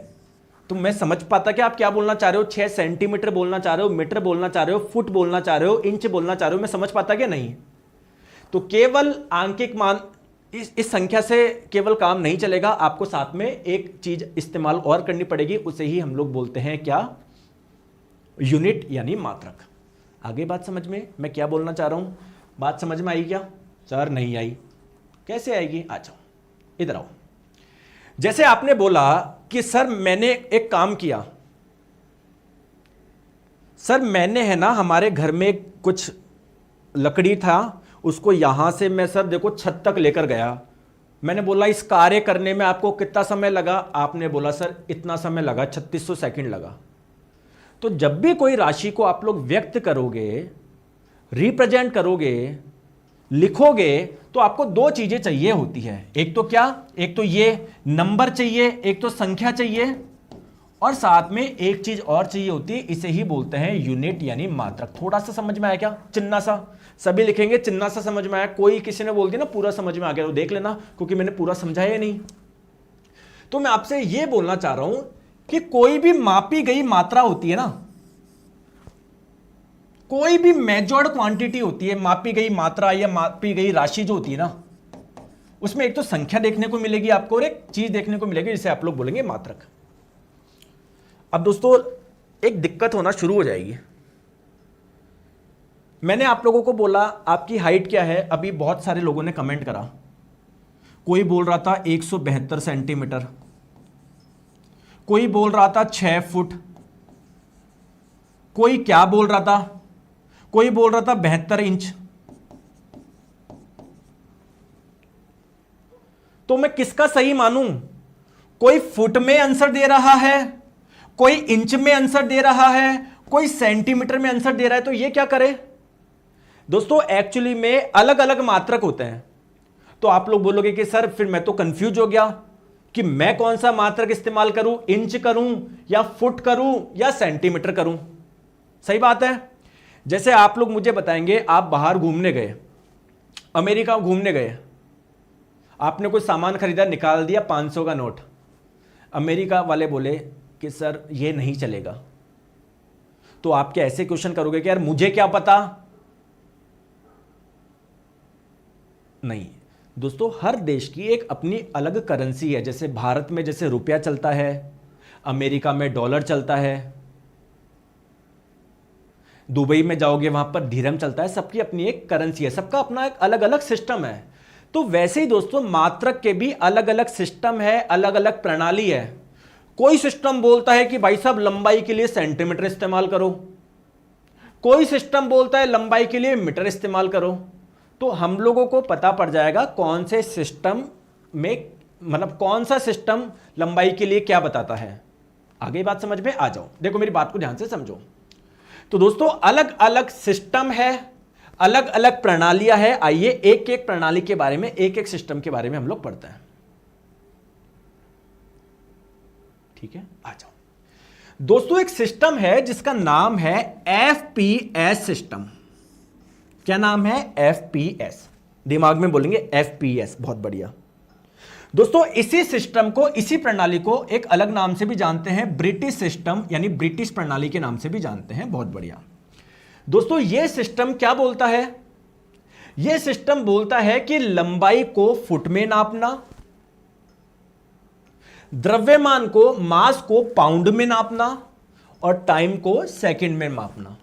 तो मैं समझ पाता कि आप क्या बोलना चाह रहे हो, 6 सेंटीमीटर बोलना चाह रहे हो, मीटर बोलना चाह रहे हो, फुट बोलना चाह रहे हो, इंच बोलना चाह रहे हो, मैं समझ पाता कि नहीं। तो केवल आंकिक मान, इस संख्या से केवल काम नहीं चलेगा, आपको साथ में एक चीज इस्तेमाल और करनी पड़ेगी, उसे ही हम लोग बोलते हैं क्या, यूनिट यानी मात्रक। आगे बात समझ में, मैं क्या बोलना चाह रहा हूं, बात समझ में आई क्या? सर नहीं आई, कैसे आएगी? आ जाओ, इधर आओ। जैसे आपने बोला कि सर मैंने एक काम किया, सर मैंने है ना हमारे घर में कुछ लकड़ी था, उसको यहां से मैं सर देखो छत तक लेकर गया। मैंने बोला इस कार्य करने में आपको कितना समय लगा? आपने बोला सर इतना समय लगा, 3600 सेकंड लगा। तो जब भी कोई राशि को आप लोग व्यक्त करोगे, रिप्रेजेंट करोगे, लिखोगे, तो आपको 2 चीजें चाहिए होती है। एक तो क्या, एक तो ये नंबर चाहिए, एक तो संख्या चाहिए, और साथ में एक चीज और चाहिए होती है, इसे ही बोलते हैं यूनिट यानी मात्रक। थोड़ा सा समझ में आया क्या? चिन्ना सा, सभी लिखेंगे चिन्ना सा समझ में आया। कोई किसी ने बोल दिया ना पूरा समझ में आ गया, तो देख लेना, क्योंकि मैंने पूरा समझाया नहीं। तो मैं आपसे यह बोलना चाह रहा हूं कि कोई भी मापी गई मात्रा होती है ना, कोई भी मेजर्ड क्वांटिटी होती है, मापी गई मात्रा या मापी गई राशि जो होती है ना, उसमें एक तो संख्या देखने को मिलेगी आपको, और एक चीज देखने को मिलेगी जिसे आप लोग बोलेंगे मात्रक। अब दोस्तों एक दिक्कत होना शुरू हो जाएगी। मैंने आप लोगों को बोला आपकी हाइट क्या है, अभी बहुत सारे लोगों ने कमेंट करा। कोई बोल रहा था 172 सेंटीमीटर, कोई बोल रहा था 6 फुट, कोई क्या बोल रहा था, कोई बोल रहा था 72 इंच। तो मैं किसका सही मानूं? कोई फुट में आंसर दे रहा है, कोई इंच में आंसर दे रहा है, कोई सेंटीमीटर में आंसर दे रहा है। तो ये क्या करे दोस्तों, एक्चुअली में अलग अलग मात्रक होते हैं। तो आप लोग बोलोगे कि सर फिर मैं तो कंफ्यूज हो गया कि मैं कौन सा मात्रक इस्तेमाल करूं, इंच करूं या फुट करूं या सेंटीमीटर करूं। सही बात है। जैसे आप लोग मुझे बताएंगे, आप बाहर घूमने गए, अमेरिका घूमने गए, आपने कोई सामान खरीदा, निकाल दिया 500 का नोट। अमेरिका वाले बोले कि सर ये नहीं चलेगा। तो आप क्या ऐसे क्वेश्चन करोगे कि यार मुझे क्या पता? नहीं दोस्तों, हर देश की एक अपनी अलग करेंसी है। जैसे भारत में जैसे रुपया चलता है, अमेरिका में डॉलर चलता है, दुबई में जाओगे वहां पर दिरहम चलता है। सबकी अपनी एक करेंसी है, सबका अपना एक अलग अलग सिस्टम है। तो वैसे ही दोस्तों मात्रक के भी अलग अलग सिस्टम है, अलग अलग प्रणाली है। कोई सिस्टम बोलता है कि भाई साहब लंबाई के लिए सेंटीमीटर इस्तेमाल करो, कोई सिस्टम बोलता है लंबाई के लिए मीटर इस्तेमाल करो। तो हम लोगों को पता पड़ जाएगा कौन से सिस्टम में, मतलब कौन सा सिस्टम लंबाई के लिए क्या बताता है। आगे बात समझ में आ जाओ, देखो मेरी बात को ध्यान से समझो। तो दोस्तों अलग अलग सिस्टम है, अलग अलग प्रणालियां है। आइए एक एक प्रणाली के बारे में, एक एक सिस्टम के बारे में हम लोग पढ़ते हैं। ठीक है, आ जाओ दोस्तों। एक सिस्टम है जिसका नाम है एफपीएस सिस्टम। क्या नाम है? एफपीएस। दिमाग में बोलेंगे एफपीएस, बहुत बढ़िया। दोस्तों इसी सिस्टम को, इसी प्रणाली को एक अलग नाम से भी जानते हैं, ब्रिटिश सिस्टम यानी ब्रिटिश प्रणाली के नाम से भी जानते हैं। बहुत बढ़िया दोस्तों, यह सिस्टम क्या बोलता है? यह सिस्टम बोलता है कि लंबाई को फुट में नापना, द्रव्यमान को, मास को पाउंड में नापना और टाइम को सेकंड में मापना।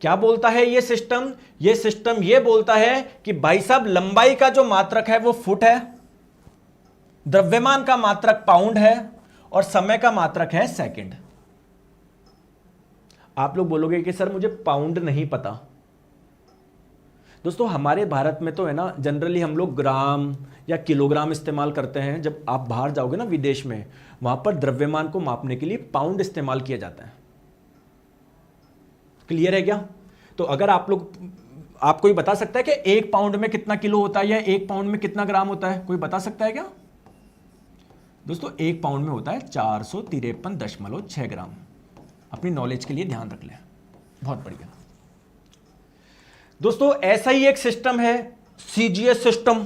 क्या बोलता है यह सिस्टम? यह सिस्टम यह बोलता है कि भाई साहब लंबाई का जो मात्रक है वो फुट है, द्रव्यमान का मात्रक पाउंड है और समय का मात्रक है सेकंड। आप लोग बोलोगे कि सर मुझे पाउंड नहीं पता। दोस्तों हमारे भारत में तो है ना, जनरली हम लोग ग्राम या किलोग्राम इस्तेमाल करते हैं। जब आप बाहर जाओगे ना विदेश में, वहां पर द्रव्यमान को मापने के लिए पाउंड इस्तेमाल किया जाता है। क्लियर है क्या? तो अगर आप लोग, आपको ये बता सकता है कि 1 पाउंड में कितना किलो होता है या 1 पाउंड में कितना ग्राम होता है? कोई बता सकता है क्या? दोस्तों 1 पाउंड में होता है 453.6 ग्राम। अपनी नॉलेज के लिए ध्यान रख लें। बहुत बढ़िया दोस्तों, ऐसा ही एक सिस्टम है सीजीएस सिस्टम।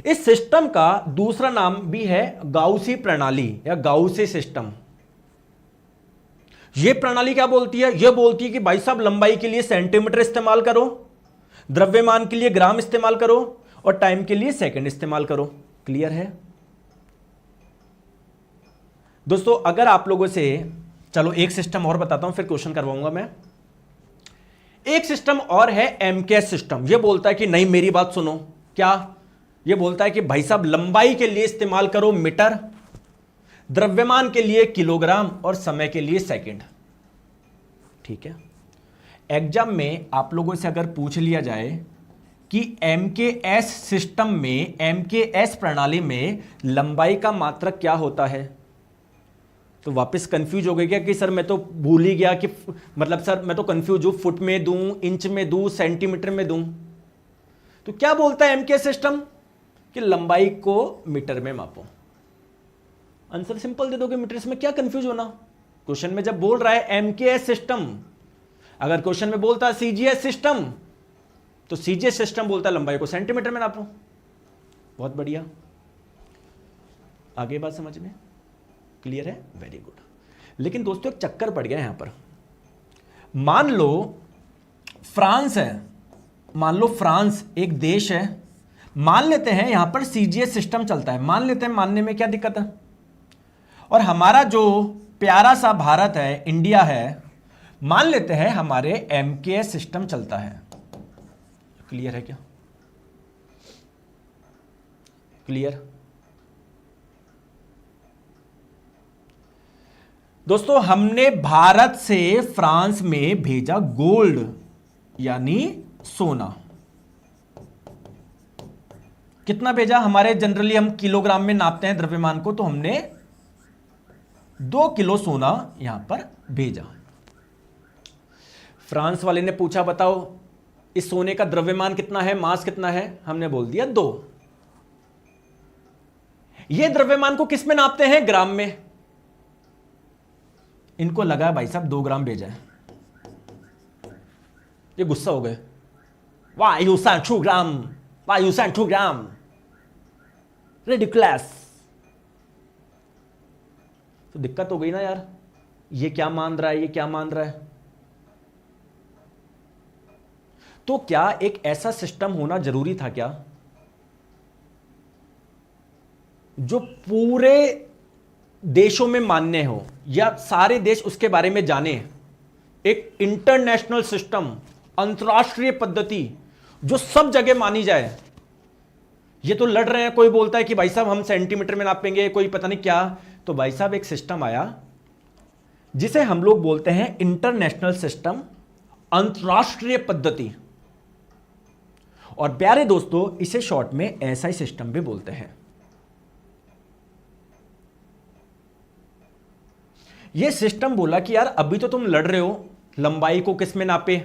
इस सिस्टम का दूसरा नाम भी है गाउसी प्रणाली या गाउसी सिस्टम। यह प्रणाली क्या बोलती है? यह बोलती है कि भाई साहब लंबाई के लिए सेंटीमीटर इस्तेमाल करो, द्रव्यमान के लिए ग्राम इस्तेमाल करो और टाइम के लिए सेकंड इस्तेमाल करो। क्लियर है दोस्तों? अगर आप लोगों से, चलो एक सिस्टम और बताता हूं, फिर क्वेश्चन करवाऊंगा मैं। एक सिस्टम और है एमकेएस सिस्टम। यह बोलता है कि नहीं, मेरी बात सुनो। क्या? यह बोलता है कि भाई साहब लंबाई के लिए इस्तेमाल करो मीटर, द्रव्यमान के लिए किलोग्राम और समय के लिए सेकंड। ठीक है, एग्जाम में आप लोगों से अगर पूछ लिया जाए कि एमकेएस सिस्टम में, एमकेएस प्रणाली में लंबाई का मात्रक क्या होता है, तो वापस कंफ्यूज हो गए क्या कि सर मैं तो भूल ही गया कि, मतलब सर मैं तो कंफ्यूज हूं, फुट में दूं, इंच में दूं, सेंटीमीटर में दूं। तो क्या बोलता है एमकेएस सिस्टम? कि लंबाई को मीटर में मापो। आंसर सिंपल दे दोगे मीटर, इसमें क्या कंफ्यूज होना? क्वेश्चन में जब बोल रहा है एमकेएस सिस्टम, अगर क्वेश्चन में बोलता है सीजीएस सिस्टम, तो सीजीएस सिस्टम बोलता है लंबाई को सेंटीमीटर में नापो। बहुत बढ़िया, आगे बात समझ में क्लियर है? Very good. लेकिन दोस्तों एक चक्कर पड़ गया यहां पर। मान लो फ्रांस है, मान लो फ्रांस एक देश है, मान लेते हैं यहां पर सीजीएस सिस्टम चलता है, मान लेते हैं, मानने में क्या दिक्कत है? और हमारा जो प्यारा सा भारत है, इंडिया है, मान लेते हैं हमारे एमकेएस सिस्टम चलता है। क्लियर है क्या? क्लियर दोस्तों, हमने भारत से फ्रांस में भेजा गोल्ड यानी सोना। कितना भेजा? हमारे जनरली हम किलोग्राम में नापते हैं द्रव्यमान को, तो हमने 2 किलो सोना यहां पर भेजा। फ्रांस वाले ने पूछा बताओ इस सोने का द्रव्यमान कितना है, मास कितना है? हमने बोल दिया 2। ये द्रव्यमान को किस में नापते हैं? ग्राम में। इनको लगा भाई साहब 2 ग्राम भेजा है, ये गुस्सा हो गए। Why you send 2 gram? Why you send 2 gram? Ridiculous। तो दिक्कत हो गई ना यार, ये क्या मान रहा है, ये क्या मान रहा है? तो क्या एक ऐसा सिस्टम होना जरूरी था क्या जो पूरे देशों में मान्य हो या सारे देश उसके बारे में जाने? एक इंटरनेशनल सिस्टम, अंतरराष्ट्रीय पद्धति जो सब जगह मानी जाए। ये तो लड़ रहे हैं, कोई बोलता है कि भाई साहब हम सेंटीमीटर में नापेंगे, कोई पता नहीं क्या। तो भाई साहब एक सिस्टम आया जिसे हम लोग बोलते हैं इंटरनेशनल सिस्टम, अंतरराष्ट्रीय पद्धति। और प्यारे दोस्तों इसे शॉर्ट में एसआई सिस्टम भी बोलते हैं। यह सिस्टम बोला कि यार अभी तो तुम लड़ रहे हो लंबाई को किस में नापे,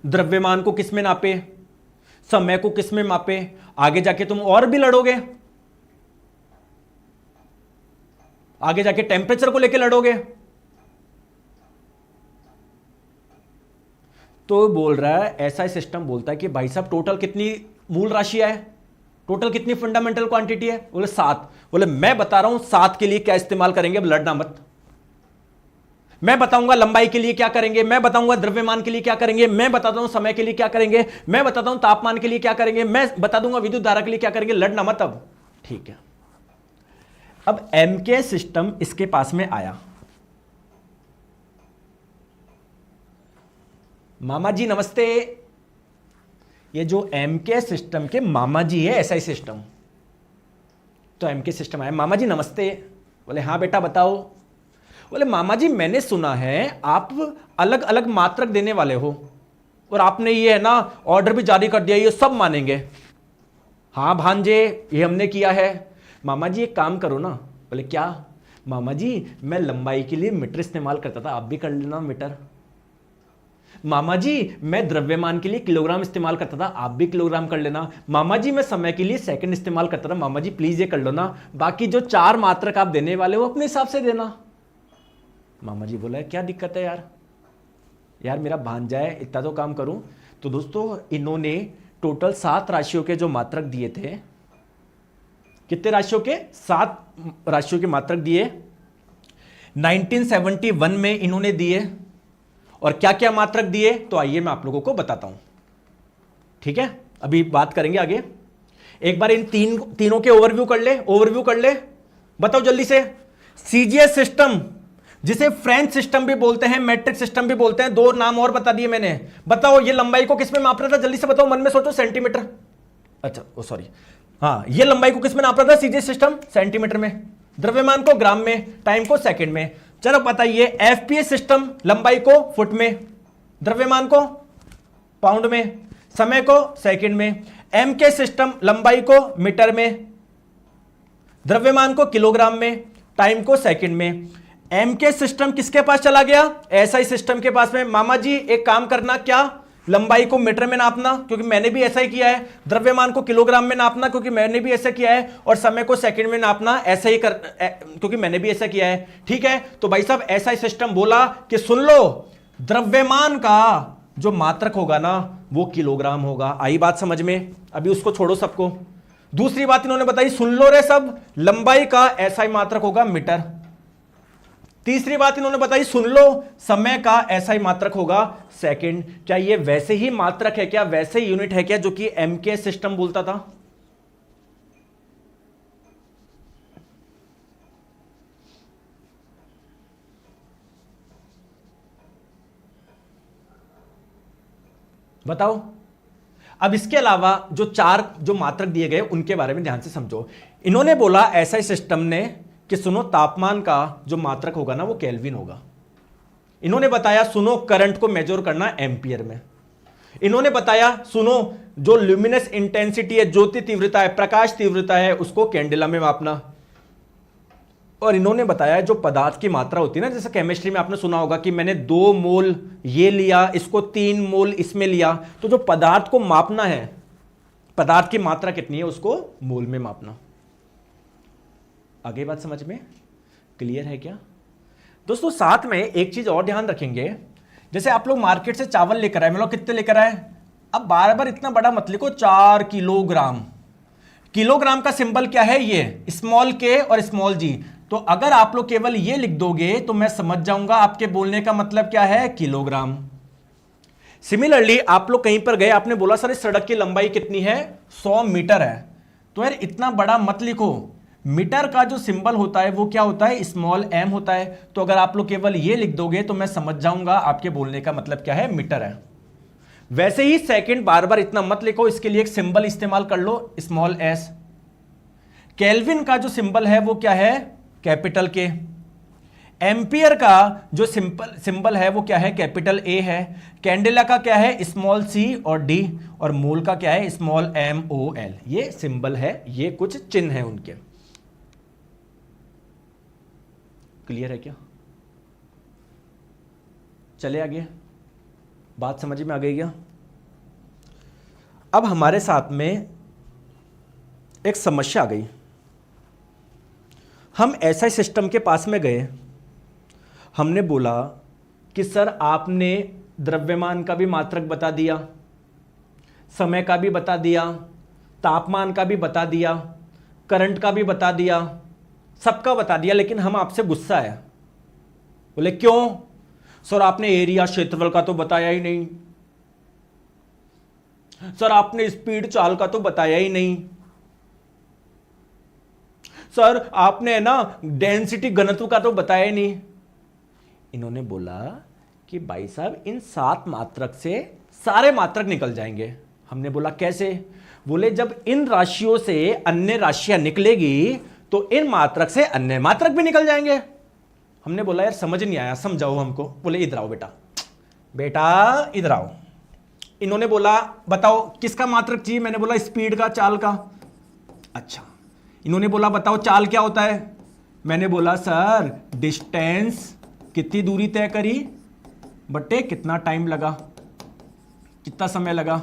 द्रव्यमान को किस में नापे, समय को किस में मापे, आगे जाके तुम और भी लड़ोगे, आगे जाके टेम्परेचर को लेके लड़ोगे। तो बोल रहा है ऐसा सिस्टम बोलता है कि भाई साहब टोटल कितनी मूल राशि है, टोटल कितनी फंडामेंटल क्वांटिटी है, बोले 7। बोले मैं बता रहा हूं 7 के लिए क्या इस्तेमाल करेंगे, अब लड़ना मत। मैं बताऊंगा लंबाई के लिए क्या करेंगे, मैं बताऊंगा द्रव्यमान के लिए क्या करेंगे, मैं बताता हूं समय के लिए क्या करेंगे, मैं बताता हूं तापमान के लिए क्या करेंगे, मैं बता दूंगा विद्युत धारा के लिए क्या करेंगे, लड़ना मत अब। ठीक है, अब एमके सिस्टम इसके पास में आया। मामा जी नमस्ते। ये जो एमके सिस्टम के मामा जी है एसआई सिस्टम, तो एमके सिस्टम आया, मामा जी नमस्ते। बोले हाँ बेटा बताओ। बोले मामा जी मैंने सुना है आप अलग अलग मात्रक देने वाले हो और आपने ये है ना ऑर्डर भी जारी कर दिया, ये सब मानेंगे। हाँ भांजे ये हमने किया है। मामा जी एक काम करो ना। बोले क्या। मामा जी मैं लंबाई के लिए मीटर इस्तेमाल करता था, आप भी कर लेना मीटर। मामा जी मैं द्रव्यमान के लिए किलोग्राम इस्तेमाल करता था, आप भी किलोग्राम कर लेना। मामा जी मैं समय के लिए सेकंड इस्तेमाल करता था, मामा जी प्लीज ये कर लो ना। बाकी जो 4 मात्रक आप देने वाले हो अपने हिसाब से देना। मामा जी बोला क्या दिक्कत है यार, यार मेरा भांजा है इतना तो काम करूं। तो दोस्तों इन्होंने टोटल 7 राशियों के जो मात्रक दिए थे, कितने राशियों के, 7 राशियों के मात्रक दिए 1971 में इन्होंने दिए। और क्या क्या मात्रक दिए तो आइए मैं आप लोगों को बताता हूं। ठीक है, अभी बात करेंगे आगे। एक बार इन तीनों के ओवरव्यू कर ले। बताओ जल्दी से। सीजीएस सिस्टम, जिसे फ्रेंच सिस्टम भी बोलते हैं, मैट्रिक सिस्टम भी बोलते हैं, 2 नाम और बता दिए मैंने। बताओ ये लंबाई को किस में माप रहा था, जल्दी से बताओ, मन में सोचो। सेंटीमीटर, अच्छा ओ सॉरी, हाँ ये लंबाई को किस में नाप रहा था सीजीएस सिस्टम, सेंटीमीटर में। द्रव्यमान को ग्राम में, टाइम को सेकंड में। चलो बताइए एफपीएस सिस्टम लंबाई को फुट में, द्रव्यमान को पाउंड में, समय को सेकंड में। एमके सिस्टम लंबाई को मीटर में, द्रव्यमान को किलोग्राम में, टाइम को सेकंड में। एमके सिस्टम किसके पास चला गया, एसआई सिस्टम के पास में। मामा जी एक काम करना, क्या लंबाई को मीटर में नापना क्योंकि मैंने भी ऐसा ही किया है, द्रव्यमान को किलोग्राम में नापना क्योंकि मैंने भी ऐसा किया है, और समय को सेकंड में नापना ऐसा ही क्योंकि मैंने भी ऐसा किया है। ठीक है, तो भाई साहब एसआई सिस्टम बोला कि सुन लो द्रव्यमान का जो मात्रक होगा ना वो किलोग्राम होगा। आई बात समझ में, अभी उसको छोड़ो सबको। दूसरी बात इन्होंने बताई, सुन लो रे सब, लंबाई का एसआई मात्रक होगा मीटर। तीसरी बात इन्होंने बताई, सुन लो, समय का एसआई मात्रक होगा सेकंड। क्या ये वैसे ही मात्रक है क्या, वैसे ही यूनिट है क्या जो कि एमके सिस्टम बोलता था। बताओ। अब इसके अलावा जो 4 जो मात्रक दिए गए उनके बारे में ध्यान से समझो। इन्होंने बोला एसआई सिस्टम ने कि सुनो तापमान का जो मात्रक होगा ना वो केल्विन होगा। इन्होंने बताया सुनो करंट को मेजर करना एम्पियर में। इन्होंने बताया सुनो जो ल्यूमिनस इंटेंसिटी है, ज्योति तीव्रता है, प्रकाश तीव्रता है, उसको कैंडेला में मापना। और इन्होंने बताया जो पदार्थ की मात्रा होती है ना, जैसे केमिस्ट्री में आपने सुना होगा कि मैंने 2 मोल ये लिया, इसको 3 मोल इसमें लिया, तो जो पदार्थ को मापना है, पदार्थ की मात्रा कितनी है उसको मोल में मापना। आगे बात समझ में क्लियर है क्या दोस्तों। साथ में एक चीज और ध्यान रखेंगे, जैसे आप लोग मार्केट से चावल लेकर आए, मतलब कितने लेकर आए, अब बार बार इतना बड़ा मत लिखो, 4 किलोग्राम। किलोग्राम का सिंबल क्या है, ये स्मॉल के और स्मॉल जी। तो अगर आप लोग केवल ये लिख दोगे तो मैं समझ जाऊंगा आपके बोलने का मतलब क्या है, किलोग्राम। सिमिलरली आप लोग कहीं पर गए, आपने बोला सर इस सड़क की लंबाई कितनी है, 100 मीटर है, तो यार इतना बड़ा मत लिखो। मीटर का जो सिंबल होता है वो क्या होता है, स्मॉल एम होता है। तो अगर आप लोग केवल ये लिख दोगे तो मैं समझ जाऊंगा आपके बोलने का मतलब क्या है, मीटर है। वैसे ही सेकंड बार बार इतना मत लिखो, इसके लिए एक सिंबल इस्तेमाल कर लो, स्मॉल एस। केल्विन का जो सिंबल है वो क्या है, कैपिटल के। एम्पियर का जो सिंबल है वो क्या है, कैपिटल ए है। कैंडेला का क्या है, स्मॉल सी और डी। और मोल का क्या है, स्मॉल एम ओ एल। ये सिंबल है, ये कुछ चिन्ह है उनके। क्लियर है क्या, चले आगे, बात समझ में आ गई क्या। अब हमारे साथ में एक समस्या आ गई। हम एसआई सिस्टम के पास में गए, हमने बोला कि सर आपने द्रव्यमान का भी मात्रक बता दिया, समय का भी बता दिया, तापमान का भी बता दिया, करंट का भी बता दिया, सबका बता दिया, लेकिन हम आपसे गुस्सा है। बोले क्यों सर, आपने एरिया क्षेत्रफल का तो बताया ही नहीं, सर आपने स्पीड चाल का तो बताया ही नहीं, सर आपने ना डेंसिटी घनत्व का तो बताया ही नहीं। इन्होंने बोला कि भाई साहब इन 7 मात्रक से सारे मात्रक निकल जाएंगे। हमने बोला कैसे? बोले जब इन राशियों से अन्य राशियां निकलेगी तो इन मात्रक से अन्य मात्रक भी निकल जाएंगे। हमने बोला यार समझ नहीं आया, समझाओ हमको। बोले इधर आओ बेटा, बेटा इधर आओ। इन्होंने बोला बताओ किसका मात्रक चाहिए? मैंने बोला स्पीड का, चाल का। अच्छा, इन्होंने बोला बताओ चाल क्या होता है? मैंने बोला सर डिस्टेंस, कितनी दूरी तय करी बटे कितना टाइम लगा, कितना समय लगा।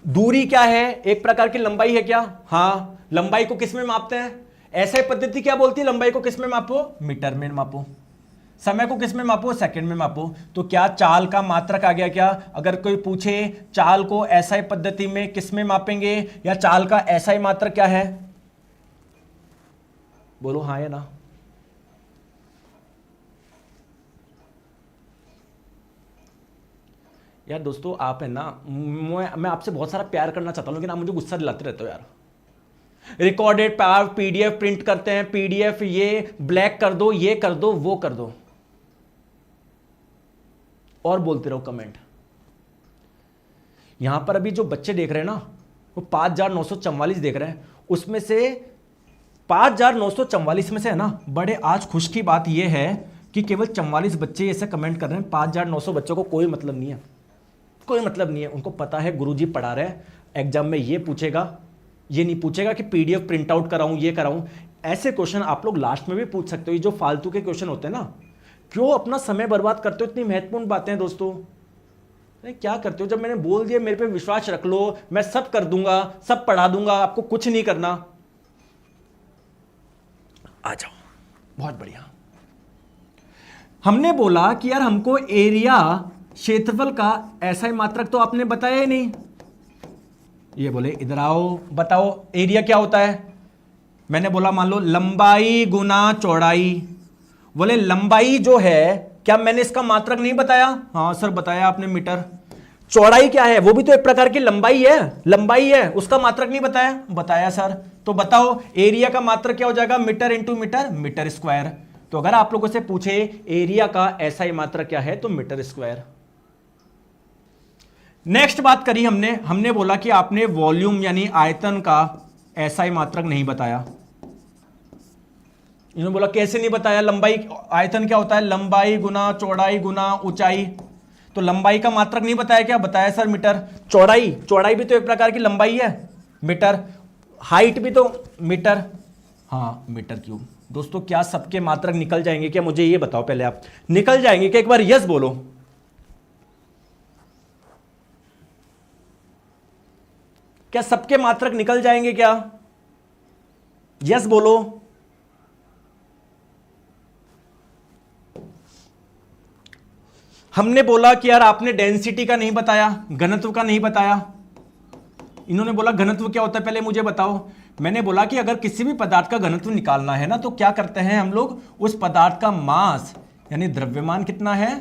दूरी क्या है? एक प्रकार की लंबाई है क्या? हां, लंबाई को किस में मापते हैं? ऐसे पद्धति क्या बोलती है? लंबाई को किस में मापो? मीटर में मापो। समय को किस में मापो? सेकंड में मापो। तो क्या चाल का मात्रक आ गया क्या? अगर कोई पूछे चाल को ऐसा पद्धति में किस में मापेंगे या चाल का ऐसा ही मात्रक क्या है? बोलो हाँ या ना। यार दोस्तों आप है ना, मैं आपसे बहुत सारा प्यार करना चाहता हूं लेकिन आप मुझे गुस्सा दिलाते रहते हो यार। रिकॉर्डेड पावर पीडीएफ प्रिंट करते हैं, पीडीएफ ये ब्लैक कर दो, ये कर दो, वो कर दो, और बोलते रहो कमेंट। यहां पर अभी जो बच्चे देख रहे हैं ना वो 5,944 देख रहे हैं, उसमें से 5,944 में से है ना, बड़े आज खुश की बात यह है कि केवल 44 बच्चे ऐसे कमेंट कर रहे हैं। 5,900 बच्चों को कोई मतलब नहीं है, कोई मतलब नहीं है। उनको पता है गुरुजी पढ़ा रहे हैं, एग्जाम में ये पूछेगा, ये नहीं पूछेगा कि पीडीएफ प्रिंट आउट कराऊं, ये कराऊं। ऐसे क्वेश्चन आप लोग लास्ट में भी पूछ सकते हो। ये जो फालतू के क्वेश्चन होते हैं ना, क्यों अपना समय बर्बाद करते हो? इतनी महत्वपूर्ण बातें हैं दोस्तों, क्या करते हो? जब मैंने बोल दिया मेरे पे विश्वास रख लो, मैं सब कर दूंगा, सब पढ़ा दूंगा, आपको कुछ नहीं करना। आ जाओ, बहुत बढ़िया। हमने बोला कि यार हमको एरिया क्षेत्रफल का ऐसा ही मात्रक तो आपने बताया ही नहीं। ये बोले इधर आओ, बताओ एरिया क्या होता है? मैंने बोला मान लो लंबाई गुना चौड़ाई। बोले लंबाई जो है, क्या मैंने इसका मात्रक नहीं बताया? हाँ सर बताया आपने, मीटर। चौड़ाई क्या है? वो भी तो एक प्रकार की लंबाई है, लंबाई है, उसका मात्रक नहीं बताया? बताया सर। तो बताओ एरिया का मात्रक क्या हो जाएगा? Metre into metre, metre square. तो अगर आप लोगों से पूछे एरिया का ऐसा ही मात्रक क्या है, तो मीटर स्क्वायर। नेक्स्ट बात करी हमने बोला कि आपने वॉल्यूम यानी आयतन का ऐसा ही मात्रक नहीं बताया। इन्होंने बोला कैसे नहीं बताया? लंबाई, आयतन क्या होता है? लंबाई गुना चौड़ाई गुना ऊंचाई। तो लंबाई का मात्रक नहीं बताया क्या? बताया सर मीटर। चौड़ाई, चौड़ाई भी तो एक प्रकार की लंबाई है, मीटर। हाइट भी तो मीटर, हाँ मीटर क्यूब। दोस्तों क्या सबके मात्रक निकल जाएंगे क्या? मुझे ये बताओ पहले, आप निकल जाएंगे क्या? एक बार यस बोलो। क्या सबके मात्रक निकल जाएंगे क्या? यस बोलो। हमने बोला कि यार आपने डेंसिटी का नहीं बताया, घनत्व का नहीं बताया। इन्होंने बोला घनत्व क्या होता है पहले मुझे बताओ। मैंने बोला कि अगर किसी भी पदार्थ का घनत्व निकालना है ना, तो क्या करते हैं हम लोग? उस पदार्थ का मास यानी द्रव्यमान कितना है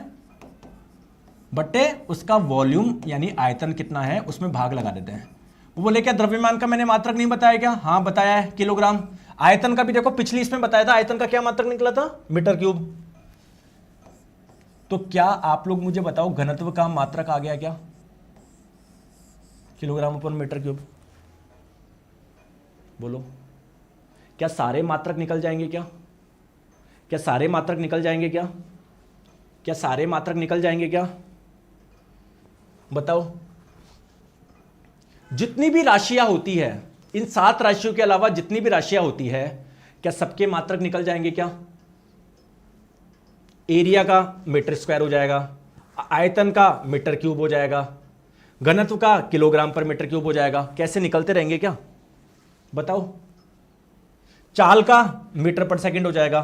बटे उसका वॉल्यूम यानी आयतन कितना है, उसमें भाग लगा देते हैं। वो बोले क्या द्रव्यमान का मैंने मात्रक नहीं बताया क्या? हाँ बताया है, किलोग्राम। आयतन का भी देखो पिछली इसमें बताया था, आयतन का क्या मात्रक निकला था? Metre cube. तो क्या आप लोग मुझे बताओ घनत्व का मात्रक आ गया क्या? किलोग्राम अपन मीटर क्यूब। बोलो क्या सारे मात्रक निकल जाएंगे क्या? क्या सारे मात्रक निकल जाएंगे क्या? क्या सारे मात्रक निकल जाएंगे क्या? बताओ। जितनी भी राशियां होती है, इन 7 राशियों के अलावा जितनी भी राशियां होती है, क्या सबके मात्रक निकल जाएंगे क्या? एरिया का मीटर स्क्वायर हो जाएगा, आयतन का मीटर क्यूब हो जाएगा, घनत्व का किलोग्राम पर मीटर क्यूब हो जाएगा। कैसे निकलते रहेंगे क्या? बताओ। चाल का मीटर पर सेकंड हो जाएगा,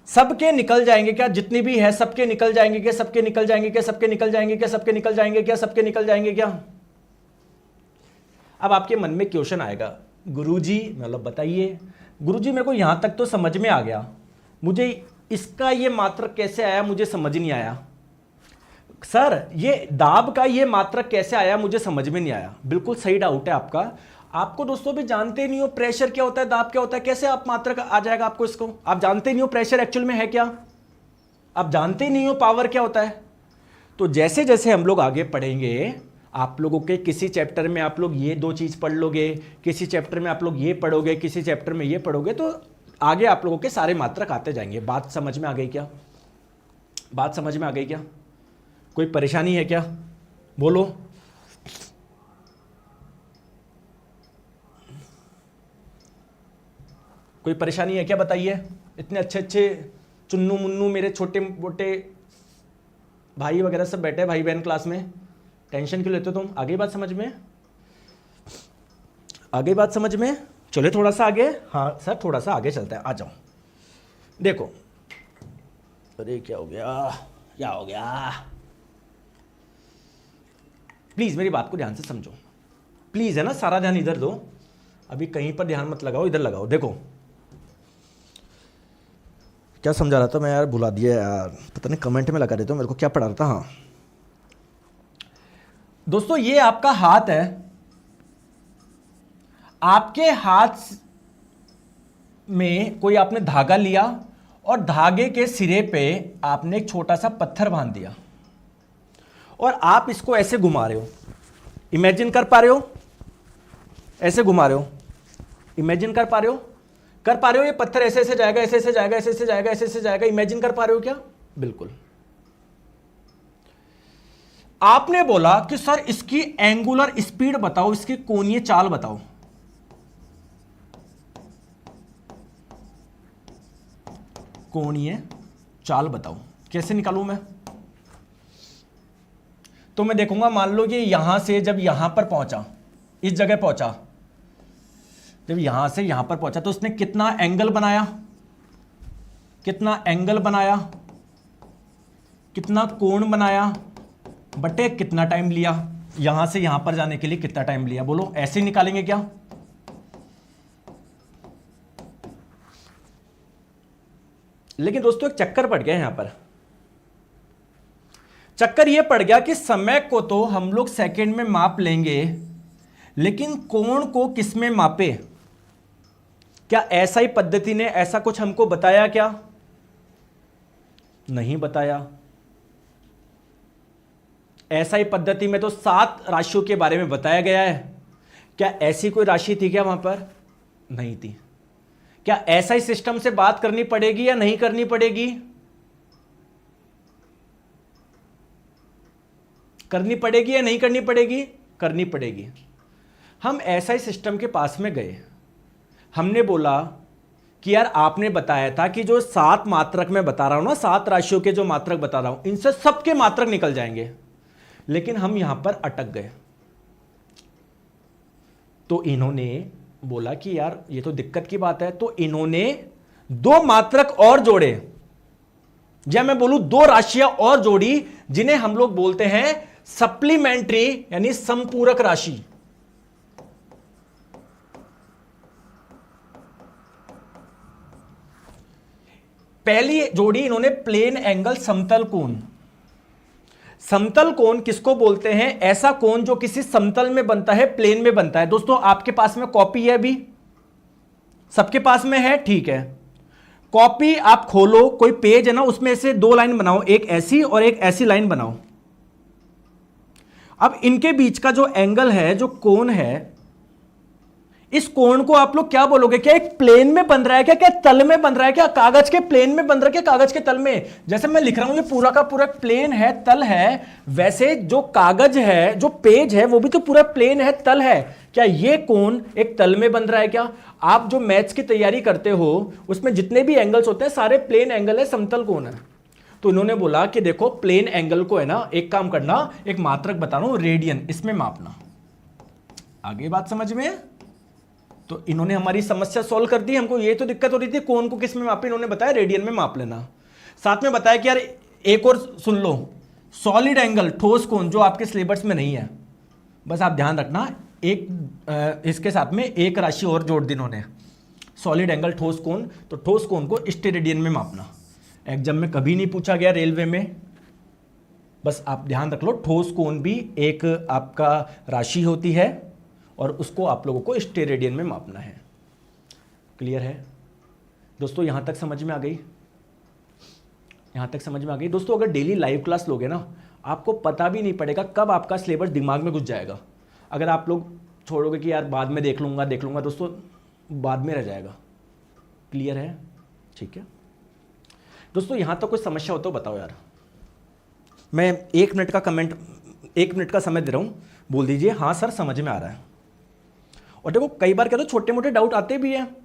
सबके निकल जाएंगे क्या, जितनी भी है सबके निकल जाएंगे क्या, सबके निकल जाएंगे क्या, सबके निकल जाएंगे क्या, सबके निकल जाएंगे क्या, सबके निकल जाएंगे क्या। अब आपके मन में क्वेश्चन आएगा, गुरुजी मतलब बताइए गुरुजी मेरे को यहां तक तो समझ में आ गया, मुझे इसका ये मात्रक कैसे आया मुझे समझ नहीं आया। सर ये दाब का ये मात्रक कैसे आया मुझे समझ में नहीं आया। बिल्कुल सही डाउट है आपका। आपको दोस्तों भी जानते नहीं हो प्रेशर क्या होता है, दाब क्या होता है, कैसे आप मात्रक आ जाएगा आपको इसको। आप जानते नहीं हो प्रेशर एक्चुअल में है क्या, आप जानते नहीं हो पावर क्या होता है। तो जैसे जैसे हम लोग आगे पढ़ेंगे, आप लोगों के किसी चैप्टर में आप लोग ये 2 चीज पढ़ लोगे, किसी चैप्टर में आप लोग ये पढ़ोगे, किसी चैप्टर में ये पढ़ोगे, तो आगे आप लोगों के सारे मात्रक आते जाएंगे। बात समझ में आ गई क्या, बात समझ में आ गई क्या, कोई परेशानी है क्या, बोलो। कोई परेशानी है क्या बताइए। इतने अच्छे अच्छे चुन्नू मुन्नू मेरे छोटे मोटे भाई वगैरह सब बैठे, भाई बहन क्लास में, टेंशन क्यों लेते हो तुम। आगे बात समझ में, आगे बात समझ में। चले थोड़ा सा आगे, हाँ सर थोड़ा सा आगे चलता है, आ जाओ। देखो अरे क्या हो गया, क्या हो गया, प्लीज मेरी बात को ध्यान से समझो, प्लीज है ना, सारा ध्यान इधर दो, अभी कहीं पर ध्यान मत लगाओ, इधर लगाओ। देखो क्या समझा रहा था मैं यार, भुला दिया यार, पता नहीं कमेंट में लगा देते हो मेरे को क्या पढ़ा रहा था। हाँ दोस्तों ये आपका हाथ है, आपके हाथ में कोई आपने धागा लिया और धागे के सिरे पे आपने एक छोटा सा पत्थर बांध दिया और आप इसको ऐसे घुमा रहे हो। इमेजिन कर पा रहे हो, ऐसे घुमा रहे हो, इमेजिन कर पा रहे हो, कर पा रहे हो। ये पत्थर ऐसे ऐसे जाएगा, ऐसे ऐसे जाएगा, ऐसे ऐसे जाएगा, ऐसे ऐसे जाएगा, इमेजिन कर पा रहे हो क्या। बिल्कुल। आपने बोला कि सर इसकी एंगुलर स्पीड बताओ, इसकी कोणीय चाल बताओ। कोणीय चाल बताओ, कैसे निकालूं मैं। तो मैं देखूंगा, मान लो कि यहां से जब यहां पर पहुंचा, इस जगह पहुंचा, जब यहां से यहां पर पहुंचा तो उसने कितना एंगल बनाया, कितना एंगल बनाया, कितना कोण बनाया, बटे कितना टाइम लिया, यहां से यहां पर जाने के लिए कितना टाइम लिया। बोलो ऐसे ही निकालेंगे क्या। लेकिन दोस्तों एक चक्कर पड़ गया यहां पर, चक्कर यह पड़ गया कि समय को तो हम लोग सेकंड में माप लेंगे, लेकिन कोण को किस में मापे। क्या ऐसा ही पद्धति ने ऐसा कुछ हमको बताया क्या, नहीं बताया। ऐसा ही पद्धति में तो 7 राशियों के बारे में बताया गया है। क्या ऐसी कोई राशि थी क्या वहां पर, नहीं थी। क्या ऐसा ही सिस्टम से बात करनी पड़ेगी या नहीं करनी पड़ेगी, करनी पड़ेगी या नहीं करनी पड़ेगी, करनी पड़ेगी। हम ऐसा ही सिस्टम के पास में गए, हमने बोला कि यार आपने बताया था कि जो 7 मात्रक मैं बता रहा हूं ना, 7 राशियों के जो मात्रक बता रहा हूं, इनसे सबके मात्रक निकल जाएंगे। लेकिन हम यहां पर अटक गए। तो इन्होंने बोला कि यार ये तो दिक्कत की बात है। तो इन्होंने 2 मात्रक और जोड़े, या मैं बोलूं 2 राशियां और जोड़ी, जिन्हें हम लोग बोलते हैं सप्लीमेंट्री यानी संपूरक राशि। पहली जोड़ी इन्होंने प्लेन एंगल समतल कोण। समतल कोण किसको बोलते हैं, ऐसा कोण जो किसी समतल में बनता है, प्लेन में बनता है। दोस्तों आपके पास में कॉपी है, अभी सबके पास में है, ठीक है। कॉपी आप खोलो, कोई पेज है ना, उसमें से 2 लाइन बनाओ, एक ऐसी और एक ऐसी लाइन बनाओ। अब इनके बीच का जो एंगल है, जो कोण है, इस कोण को आप लोग क्या बोलोगे। क्या एक प्लेन में बन रहा है क्या, क्या तल में बन रहा है, क्या कागज के प्लेन में बन रहा है, क्या कागज के तल में। जैसे मैं लिख रहा हूं ये पूरा का पूरा प्लेन है, तल है, वैसे जो कागज है, जो पेज है, वो भी तो पूरा प्लेन है, तल है। क्या ये कोण एक तल में बन रहा है क्या। आप जो मैथ्स की तैयारी करते हो उसमें जितने भी एंगल्स होते हैं सारे प्लेन एंगल है, समतल कोण है। तो इन्होंने बोला कि देखो प्लेन एंगल को है ना, एक काम करना, एक मात्रक बता रहा हूं रेडियन, इसमें मापना। आगे बात समझ में, तो इन्होंने हमारी समस्या सॉल्व कर दी। हमको ये तो दिक्कत हो रही थी कोण को किस में मापे, इन्होंने बताया रेडियन में माप लेना। साथ में बताया कि यार एक और सुन लो, सॉलिड एंगल ठोस कोण जो आपके सिलेबस में नहीं है, बस आप ध्यान रखना, एक इसके साथ में एक राशि और जोड़ दी इन्होंने, सॉलिड एंगल ठोस कोण। तो ठोस कोण को स्टेरेडियन में मापना, एग्जाम में कभी नहीं पूछा गया रेलवे में, बस आप ध्यान रख लो। ठोस कोण भी एक आपका राशि होती है और उसको आप लोगों को स्टेरेडियन में मापना है। क्लियर है दोस्तों? यहां तक समझ में आ गई? यहां तक समझ में आ गई दोस्तों? अगर डेली लाइव क्लास लोगे ना, आपको पता भी नहीं पड़ेगा कब आपका सिलेबस दिमाग में घुस जाएगा। अगर आप लोग छोड़ोगे कि यार बाद में देख लूंगा दोस्तों, बाद में रह जाएगा। क्लियर है? ठीक है दोस्तों, यहां तक कोई समस्या हो तो बताओ यार। मैं 1 मिनट का कमेंट, 1 मिनट का समय दे रहा हूं, बोल दीजिए हाँ सर समझ में आ रहा है। और देखो कई बार क्या तो छोटे मोटे डाउट आते भी हैं,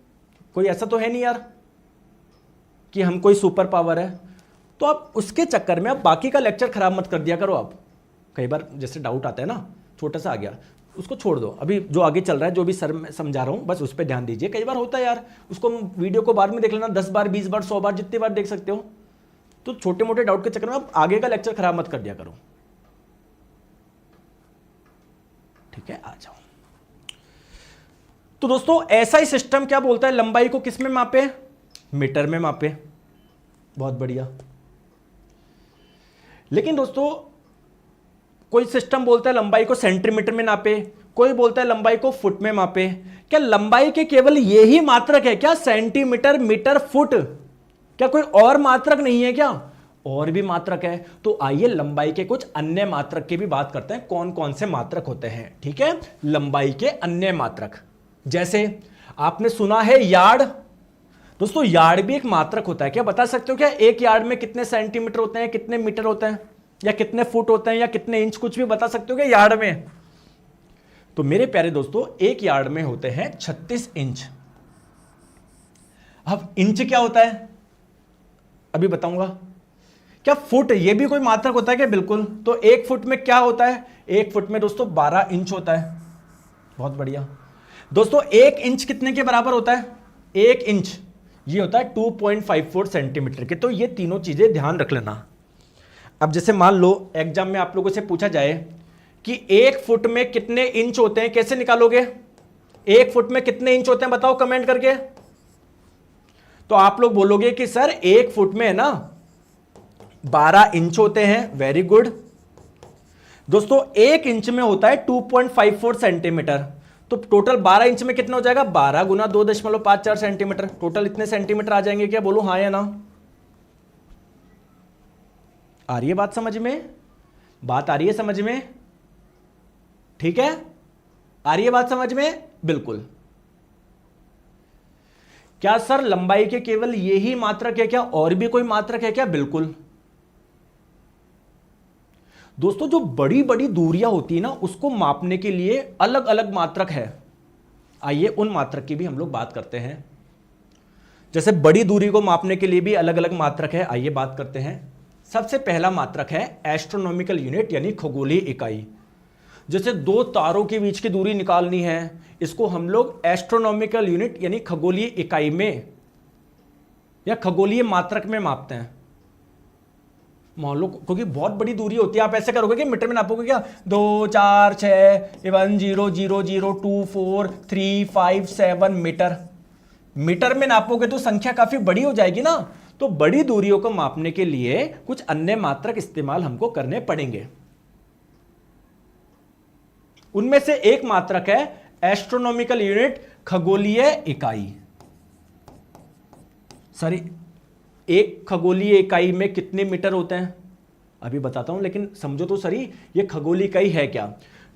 कोई ऐसा तो है नहीं यार कि हम कोई सुपर पावर है, तो आप उसके चक्कर में आप बाकी का लेक्चर खराब मत कर दिया करो। आप कई बार जैसे डाउट आता है ना, छोटा सा आ गया, उसको छोड़ दो, अभी जो आगे चल रहा है, जो भी सर मैं समझा रहा हूँ बस उस पर ध्यान दीजिए। कई बार होता है यार, उसको वीडियो को बाद में देख लेना, 10 बार 20 बार 100 बार जितनी बार देख सकते हो। तो छोटे मोटे डाउट के चक्कर में आप आगे का लेक्चर खराब मत कर दिया करो। ठीक है, आ जाओ। तो दोस्तों ऐसा ही सिस्टम क्या बोलता है, लंबाई को किस में मापे? मीटर में मापे। बहुत बढ़िया। लेकिन दोस्तों कोई सिस्टम बोलता है लंबाई को सेंटीमीटर में नापे, कोई बोलता है लंबाई को फुट में मापे। क्या लंबाई के केवल यही मात्रक है क्या? Centimetre, metre, foot? क्या कोई और मात्रक नहीं है क्या? और भी मात्रक है। तो आइए लंबाई के कुछ अन्य मात्रक की भी बात करते हैं, कौन कौन से मात्रक होते हैं। ठीक है, लंबाई के अन्य मात्रक, जैसे आपने सुना है यार्ड। दोस्तों यार्ड भी एक मात्रक होता है। क्या बता सकते हो क्या एक यार्ड में कितने सेंटीमीटर होते हैं, कितने मीटर होते हैं, या कितने फुट होते हैं, या कितने इंच? कुछ भी बता सकते हो क्या यार्ड में? तो मेरे प्यारे दोस्तों एक यार्ड में होते हैं 36 इंच। अब इंच क्या होता है अभी बताऊंगा। क्या फुट ये भी कोई मात्रक होता है क्या? बिल्कुल। तो 1 फुट में क्या होता है? 1 फुट में दोस्तों 12 इंच होता है। बहुत बढ़िया दोस्तों। 1 इंच कितने के बराबर होता है? 1 इंच ये होता है 2.54 सेंटीमीटर के। तो ये तीनों चीजें ध्यान रख लेना। अब जैसे मान लो एग्जाम में आप लोगों से पूछा जाए कि 1 फुट में कितने इंच होते हैं, कैसे निकालोगे? 1 फुट में कितने इंच होते हैं बताओ कमेंट करके। तो आप लोग बोलोगे कि सर 1 फुट में है ना 12 इंच होते हैं। वेरी गुड दोस्तों। 1 इंच में होता है 2.54 सेंटीमीटर। तो टोटल 12 इंच में कितना हो जाएगा? 12 गुना 2.54 सेंटीमीटर। टोटल इतने सेंटीमीटर आ जाएंगे क्या? बोलो हाँ या ना। आ रही है बात समझ में? बात आ रही है समझ में? ठीक है, आ रही है बात समझ में? बिल्कुल। क्या सर लंबाई के केवल यही मात्रक है क्या? और भी कोई मात्रक है क्या? बिल्कुल दोस्तों। जो बड़ी बड़ी दूरियां होती है ना, उसको मापने के लिए अलग अलग मात्रक है। आइए उन मात्रक की भी हम लोग बात करते हैं। जैसे बड़ी दूरी को मापने के लिए भी अलग अलग मात्रक है, आइए बात करते हैं। सबसे पहला मात्रक है एस्ट्रोनॉमिकल यूनिट यानी खगोलीय इकाई। जैसे 2 तारों के बीच की दूरी निकालनी है, इसको हम लोग एस्ट्रोनॉमिकल यूनिट यानी खगोलीय इकाई में या खगोलीय मात्रक में मापते हैं। मान लो क्योंकि बहुत बड़ी दूरी होती है, आप ऐसे करोगे कि मीटर में नापोगे क्या? 2 4 6 1 0 0 0 2 4 3 5 7 मीटर। मीटर में नापोगे तो संख्या काफी बड़ी हो जाएगी ना। तो बड़ी दूरियों को मापने के लिए कुछ अन्य मात्रक इस्तेमाल हमको करने पड़ेंगे। उनमें से एक मात्रक है एस्ट्रोनॉमिकल यूनिट खगोलीय इकाई। सॉरी, एक खगोलीय इकाई में कितने मीटर होते हैं अभी बताता हूं, लेकिन समझो तो सही ये खगोलीय इकाई है क्या।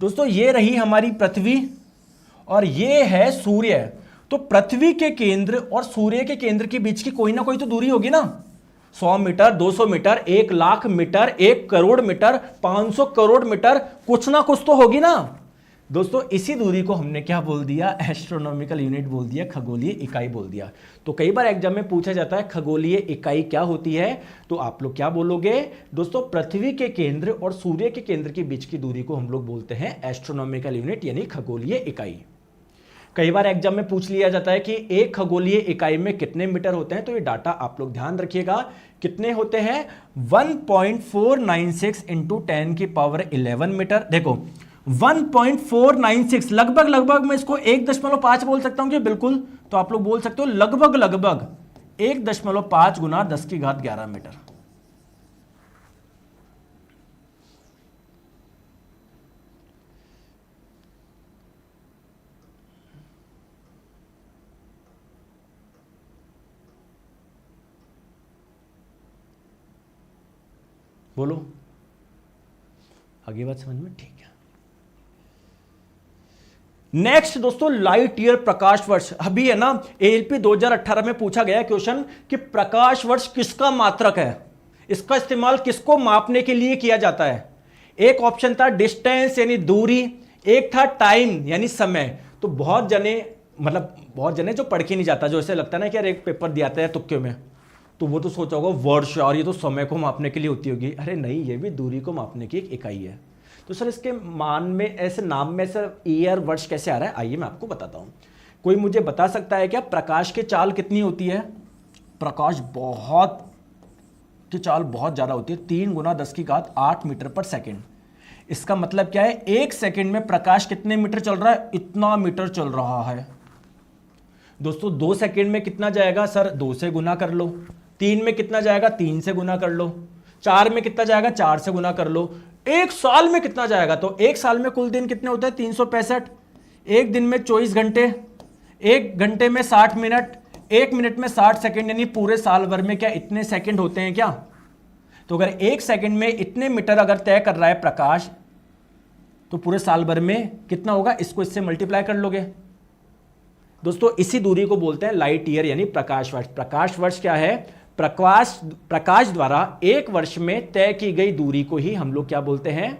दोस्तों ये रही हमारी पृथ्वी और ये है सूर्य। तो पृथ्वी के केंद्र और सूर्य के केंद्र के बीच की कोई ना कोई तो दूरी होगी ना। 100 metre, 200 metre, 1 lakh metre, 1 crore metre, 500 crore metre, कुछ ना कुछ तो होगी ना। दोस्तों इसी दूरी को हमने क्या बोल दिया? एस्ट्रोनॉमिकल यूनिट बोल दिया, खगोलीय इकाई बोल दिया। तो कई बार एग्जाम में पूछा जाता है खगोलीय इकाई क्या होती है, तो आप लोग क्या बोलोगे? दोस्तों पृथ्वी के केंद्र और सूर्य के केंद्र के बीच की दूरी को हम लोग बोलते हैं एस्ट्रोनॉमिकल यूनिट यानी खगोलीय इकाई। कई बार एग्जाम में पूछ लिया जाता है कि एक खगोलीय इकाई में कितने मीटर होते हैं, तो ये डाटा आप लोग ध्यान रखिएगा। कितने होते हैं? 1.496 इंटू 10 की पावर 11 मीटर। देखो 1.496 लगभग मैं इसको 1.5 बोल सकता हूं कि बिल्कुल, तो आप लोग बोल सकते हो लगभग 1.5 गुना 10 की घात 11 मीटर। बोलो, आगे बात समझ में? ठीक है। नेक्स्ट दोस्तों, लाइट ईयर, प्रकाश वर्ष। अभी है ना एएलपी 2018 में पूछा गया क्वेश्चन कि प्रकाश वर्ष किसका मात्रक है, इसका इस्तेमाल किसको मापने के लिए किया जाता है। एक ऑप्शन था डिस्टेंस यानी दूरी, एक था टाइम यानी समय। तो बहुत जने जो पढ़ के नहीं जाता, जो ऐसे लगता है ना कि यार एक पेपर दिया था तुक्के में, तो वो तो सोचा होगा वर्ष, और ये तो समय को मापने के लिए होती होगी। अरे नहीं, ये भी दूरी को मापने की एक इकाई है। तो सर इसके मान में ऐसे नाम में सर ईयर वर्ष कैसे आ रहा है, आइए मैं आपको बताता हूं। कोई मुझे बता सकता है क्या प्रकाश की चाल कितनी होती है? प्रकाश की चाल बहुत ज्यादा होती है, 3 गुना 10 की घात 8 मीटर पर सेकेंड। इसका मतलब क्या है? 1 सेकेंड में प्रकाश कितने मीटर चल रहा है? इतना मीटर चल रहा है। दोस्तों 2 सेकेंड में कितना जाएगा? सर 2 से गुना कर लो। 3 में कितना जाएगा? 3 से गुना कर लो। 4 में कितना जाएगा? 4 से गुना कर लो। 1 साल में कितना जाएगा? तो 1 साल में कुल दिन कितने होते हैं? 365। एक दिन में 24 घंटे, 1 घंटे में 60 मिनट, 1 मिनट में 60 सेकंड, यानी पूरे साल भर में क्या इतने सेकंड होते हैं क्या? तो अगर 1 सेकंड में इतने मीटर अगर तय कर रहा है प्रकाश, तो पूरे साल भर में कितना होगा? इसको इससे मल्टीप्लाई कर लोगे। दोस्तों इसी दूरी को बोलते हैं लाइट ईयर यानी प्रकाश वर्ष। प्रकाश वर्ष क्या है? प्रकाश द्वारा 1 वर्ष में तय की गई दूरी को ही हम लोग क्या बोलते हैं?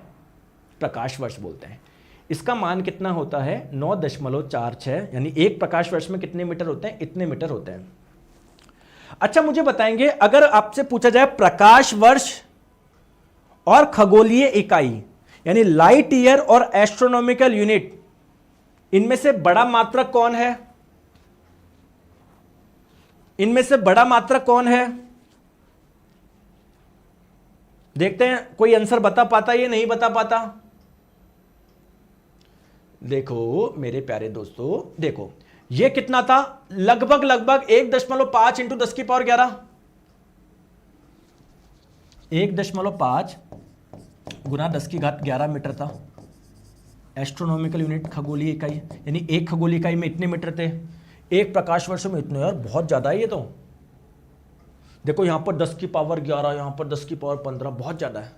प्रकाश वर्ष बोलते हैं। इसका मान कितना होता है? 9.46, यानी 1 प्रकाश वर्ष में कितने मीटर होते हैं? इतने मीटर होते हैं। अच्छा मुझे बताएंगे, अगर आपसे पूछा जाए प्रकाश वर्ष और खगोलीय इकाई यानी लाइट ईयर और एस्ट्रोनॉमिकल यूनिट, इनमें से बड़ा मात्रक कौन है? इनमें से बड़ा मात्रक कौन है? देखते हैं कोई आंसर बता पाता या नहीं बता पाता। देखो मेरे प्यारे दोस्तों, देखो ये कितना था? लगभग 1.5 इंटू 10 की पावर 11, 1.5 गुना 10 की घात 11 मीटर था। एस्ट्रोनॉमिकल यूनिट खगोलीय इकाई, यानी एक खगोलीय इकाई में इतने मीटर थे। 1 प्रकाश वर्ष में इतने, यार बहुत ज्यादा है ये तो। देखो यहां पर 10 की पावर 11, यहां पर 10 की पावर 15, बहुत ज्यादा है।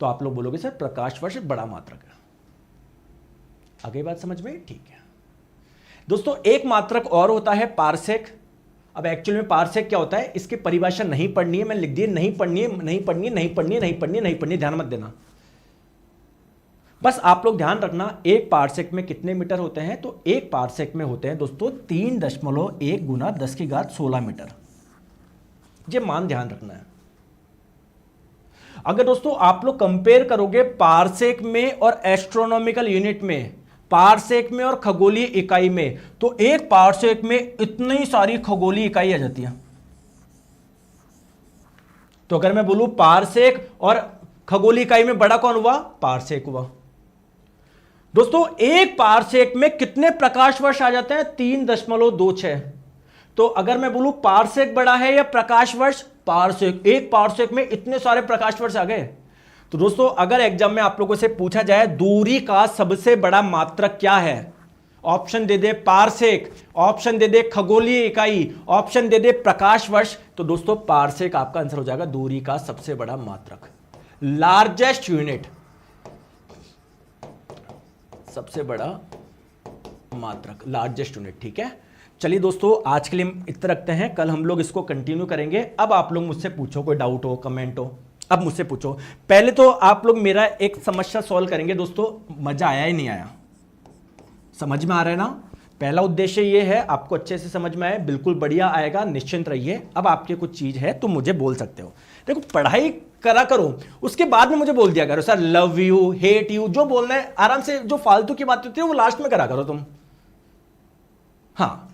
तो आप लोग बोलोगे सर प्रकाश वर्ष बड़ा मात्रक है। आगे बात समझ में? ठीक है दोस्तों, एक मात्रक और होता है पारसेक। अब एक्चुअल में पारसेक क्या होता है, इसकी परिभाषा नहीं पढ़नी है, मैंने लिख दी नहीं पढ़नी, ध्यान मत देना। बस आप लोग ध्यान रखना, 1 पारसेक में कितने मीटर होते हैं? तो 1 पारसेक में होते हैं दोस्तों 3.1 गुना 10 की घात 16 मीटर। ये मान ध्यान रखना है। अगर दोस्तों आप लोग कंपेयर करोगे पारसेक में और एस्ट्रोनॉमिकल यूनिट में, पारसेक में और खगोलीय इकाई में, तो 1 पारसेक में इतनी सारी खगोलीय इकाई आ जाती है। तो अगर मैं बोलूं पारसेक और खगोलीय इकाई में बड़ा कौन हुआ? पारसेक हुआ। दोस्तों 1 पारसेक में कितने प्रकाश वर्ष आ जाते हैं? 3.26। तो अगर मैं बोलूं पारसेक बड़ा है या प्रकाश वर्ष? पारसेक। 1 पारसेक में इतने सारे प्रकाश वर्ष आ गए। तो दोस्तों अगर एग्जाम में आप लोगों से पूछा जाए दूरी का सबसे बड़ा मात्रक क्या है, ऑप्शन दे दे पारसेक, ऑप्शन दे दे खगोलीय इकाई, ऑप्शन दे दे प्रकाश वर्ष, तो दोस्तों पारसेक आपका आंसर हो जाएगा दूरी का सबसे बड़ा मात्रक, लार्जेस्ट यूनिट, सबसे बड़ा मात्रक, लार्जेस्ट यूनिट। ठीक है, चलिए दोस्तों आज के लिए इतना रखते हैं, कल हम लोग इसको कंटिन्यू करेंगे। अब आप लोग मुझसे पूछो, कोई डाउट हो, कमेंट हो, अब मुझसे पूछो। पहले तो आप लोग मेरा एक समस्या सॉल्व करेंगे दोस्तों, मजा आया ही नहीं आया, समझ में आ रहा है ना? पहला उद्देश्य ये है आपको अच्छे से समझ में आए, बिल्कुल बढ़िया आएगा, निश्चिंत रहिए। अब आपके कुछ चीज है तो मुझे बोल सकते हो। देखो पढ़ाई करा करो, उसके बाद में मुझे बोल दिया करो sir love you, hate you, जो बोलना है आराम से, जो फालतू की बात होती है वो लास्ट में करा करो तुम। हाँ,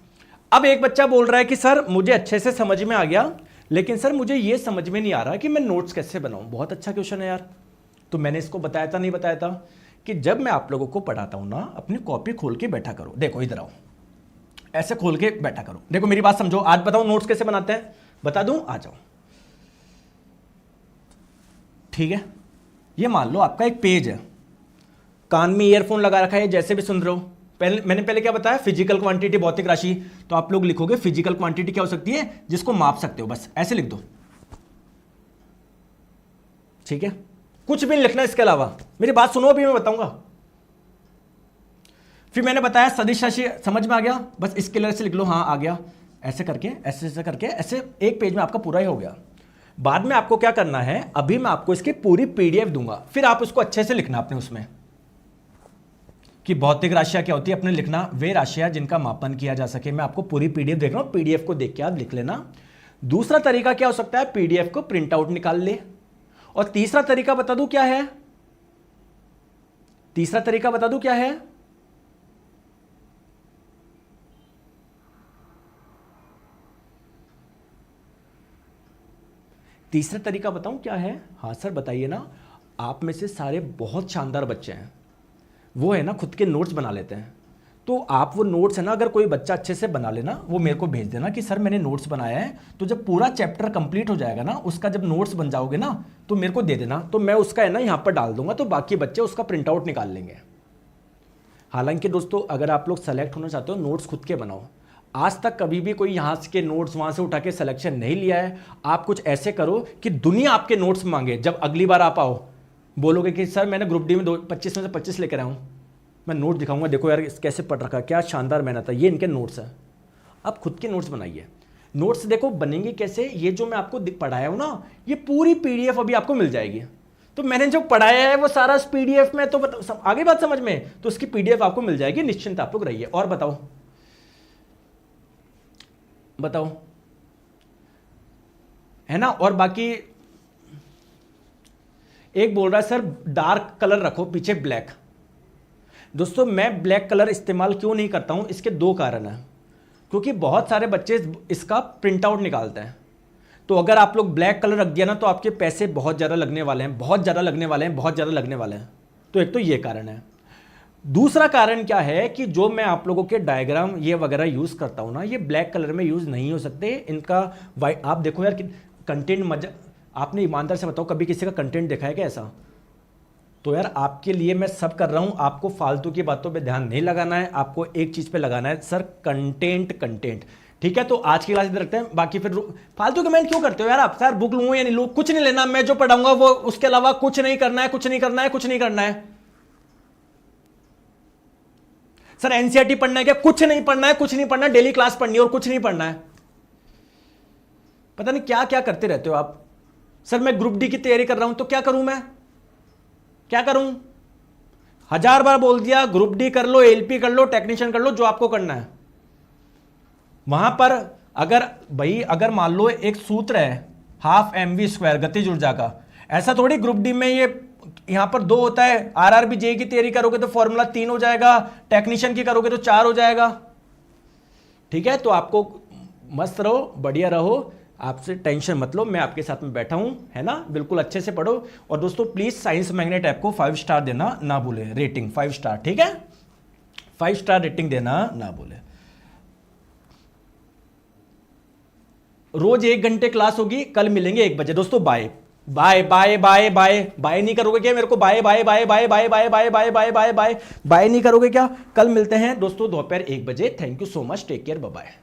अब एक बच्चा बोल रहा है कि सर मुझे अच्छे से समझ में आ गया, लेकिन सर मुझे ये समझ में नहीं आ रहा कि मैं नोट्स कैसे बनाऊं। बहुत अच्छा क्वेश्चन है यार। तो मैंने इसको बताया था नहीं बताया था कि जब मैं आप लोगों को पढ़ाता हूं ना, अपनी कॉपी खोल के बैठा करो। देखो इधर आओ, ऐसे खोल के बैठा करो। देखो मेरी बात समझो। आज बताओ नोट्स कैसे बनाते हैं, बता दूं, आ जाओ। ठीक है, ये मान लो आपका एक पेज है, कान में ईयरफोन लगा रखा है, जैसे भी सुन रहे हो। मैंने पहले क्या बताया, फिजिकल क्वांटिटी भौतिक राशि। तो आप लोग लिखोगे फिजिकल क्वांटिटी क्या हो सकती है, जिसको माप सकते हो, बस ऐसे लिख दो। ठीक है, कुछ भी नहीं लिखना इसके अलावा। मेरी बात सुनो, अभी मैं बताऊंगा। फिर मैंने बताया सदिश राशि, समझ में आ गया, बस इसके लिए से लिख लो। हाँ आ गया, ऐसे करके ऐसे ऐसे करके ऐसे एक पेज में आपका पूरा ही हो गया। बाद में आपको क्या करना है, अभी मैं आपको इसकी पूरी पीडीएफ दूंगा, फिर आप उसको अच्छे से लिखना अपने उसमें कि भौतिक राशियां क्या होती है। अपने लिखना वे राशियां जिनका मापन किया जा सके। मैं आपको पूरी पीडीएफ देख रहा हूं, पीडीएफ को देख के आप लिख लेना। दूसरा तरीका क्या हो सकता है, पीडीएफ को प्रिंट आउट निकाल ले। और तीसरा तरीका बता दूं क्या है, तीसरा तरीका बता दूं क्या है, तीसरा तरीका बताऊं क्या है। हाँ सर बताइए ना। आप में से सारे बहुत शानदार बच्चे हैं, वो है ना खुद के नोट्स बना लेते हैं। तो आप वो नोट्स है ना, अगर कोई बच्चा अच्छे से बना लेना, वो मेरे को भेज देना कि सर मैंने नोट्स बनाया है। तो जब पूरा चैप्टर कंप्लीट हो जाएगा ना, उसका जब नोट्स बन जाओगे ना, तो मेरे को दे देना, तो मैं उसका है ना यहाँ पर डाल दूंगा, तो बाकी बच्चे उसका प्रिंट आउट निकाल लेंगे। हालांकि दोस्तों अगर आप लोग सेलेक्ट होना चाहते हो, नोट्स खुद के बनाओ। आज तक कभी भी कोई यहाँ के नोट्स वहाँ से उठा के सिलेक्शन नहीं लिया है। आप कुछ ऐसे करो कि दुनिया आपके नोट्स मांगे। जब अगली बार आप आओ, बोलोगे कि सर मैंने ग्रुप डी में 25 में से 25 लेकर आया हूँ, मैं नोट दिखाऊंगा, देखो यार कैसे पढ़ रखा है, क्या शानदार मेहनत है, ये इनके नोट्स है। आप खुद के नोट्स बनाइए। नोट्स देखो बनेंगे कैसे, ये जो मैं आपको पढ़ाया हूँ ना, ये पूरी पीडीएफ अभी आपको मिल जाएगी। तो मैंने जो पढ़ाया है वो सारा पीडीएफ में, तो आगे बात समझ में, तो उसकी पीडीएफ आपको मिल जाएगी, निश्चिंत आप लोग रहिए। और बताओ बताओ, है ना। और बाकी एक बोल रहा है सर डार्क कलर रखो पीछे ब्लैक। दोस्तों मैं ब्लैक कलर इस्तेमाल क्यों नहीं करता हूं, इसके दो कारण हैं। क्योंकि बहुत सारे बच्चे इसका प्रिंट आउट निकालते हैं। तो अगर आप लोग ब्लैक कलर रख दिया ना, तो आपके पैसे बहुत ज़्यादा लगने वाले हैं, बहुत ज़्यादा लगने वाले हैं, बहुत ज़्यादा लगने वाले हैं। तो एक तो ये कारण है। दूसरा कारण क्या है कि जो मैं आप लोगों के डायग्राम ये वगैरह यूज़ करता हूँ ना, ये ब्लैक कलर में यूज़ नहीं हो सकते। इनका वाइट, आप देखो यार कंटेंट मजा, आपने ईमानदार से बताओ कभी किसी का कंटेंट देखा है क्या ऐसा। तो यार आपके लिए मैं सब कर रहा हूं, आपको फालतू की बातों पे ध्यान नहीं लगाना है, आपको एक चीज पे लगाना है सर, कंटेंट कंटेंट। ठीक है, तो आज की क्लास इधर रखते हैं। बाकी फिर फालतू कमेंट क्यों करते हो यार आप, सर बुक लूँ या नहीं लूँ, कुछ नहीं लेना, मैं जो पढ़ाऊंगा वो, उसके अलावा कुछ नहीं करना है, कुछ नहीं करना है, कुछ नहीं करना है। सर एनसीईआरटी पढ़ना है क्या, कुछ नहीं पढ़ना है, कुछ नहीं पढ़ना है, डेली क्लास पढ़नी है और कुछ नहीं पढ़ना है। पता नहीं क्या क्या करते रहते हो आप। सर मैं ग्रुप डी की तैयारी कर रहा हूं, तो क्या करूं मैं, क्या करूं। 1000 बार बोल दिया, ग्रुप डी कर लो, एलपी कर लो, टेक्नीशियन कर लो, जो आपको करना है। वहां पर अगर भाई, अगर मान लो एक सूत्र है ½ mv² गतिज ऊर्जा का, ऐसा थोड़ी ग्रुप डी में ये यहां पर 2 होता है। आरआरबी जेई की तैयारी करोगे तो फॉर्मूला 3 हो जाएगा, टेक्नीशियन की करोगे तो 4 हो जाएगा। ठीक है, तो आपको मस्त रहो, बढ़िया रहो, आपसे टेंशन मत लो, मैं आपके साथ में बैठा हूं, है ना। बिल्कुल अच्छे से पढ़ो। और दोस्तों प्लीज साइंस मैग्नेट ऐप को 5 स्टार देना ना भूले, रेटिंग 5 स्टार, ठीक है, 5 स्टार रेटिंग देना ना भूले। रोज 1 घंटे क्लास होगी, कल मिलेंगे 1 बजे। दोस्तों bye bye bye bye bye bye. नहीं करोगे क्या मेरे को, bye bye bye bye bye bye bye bye bye bye bye bye नहीं करोगे क्या। कल मिलते हैं दोस्तों दोपहर 1 बजे। Thank you so much, take care, bye bye.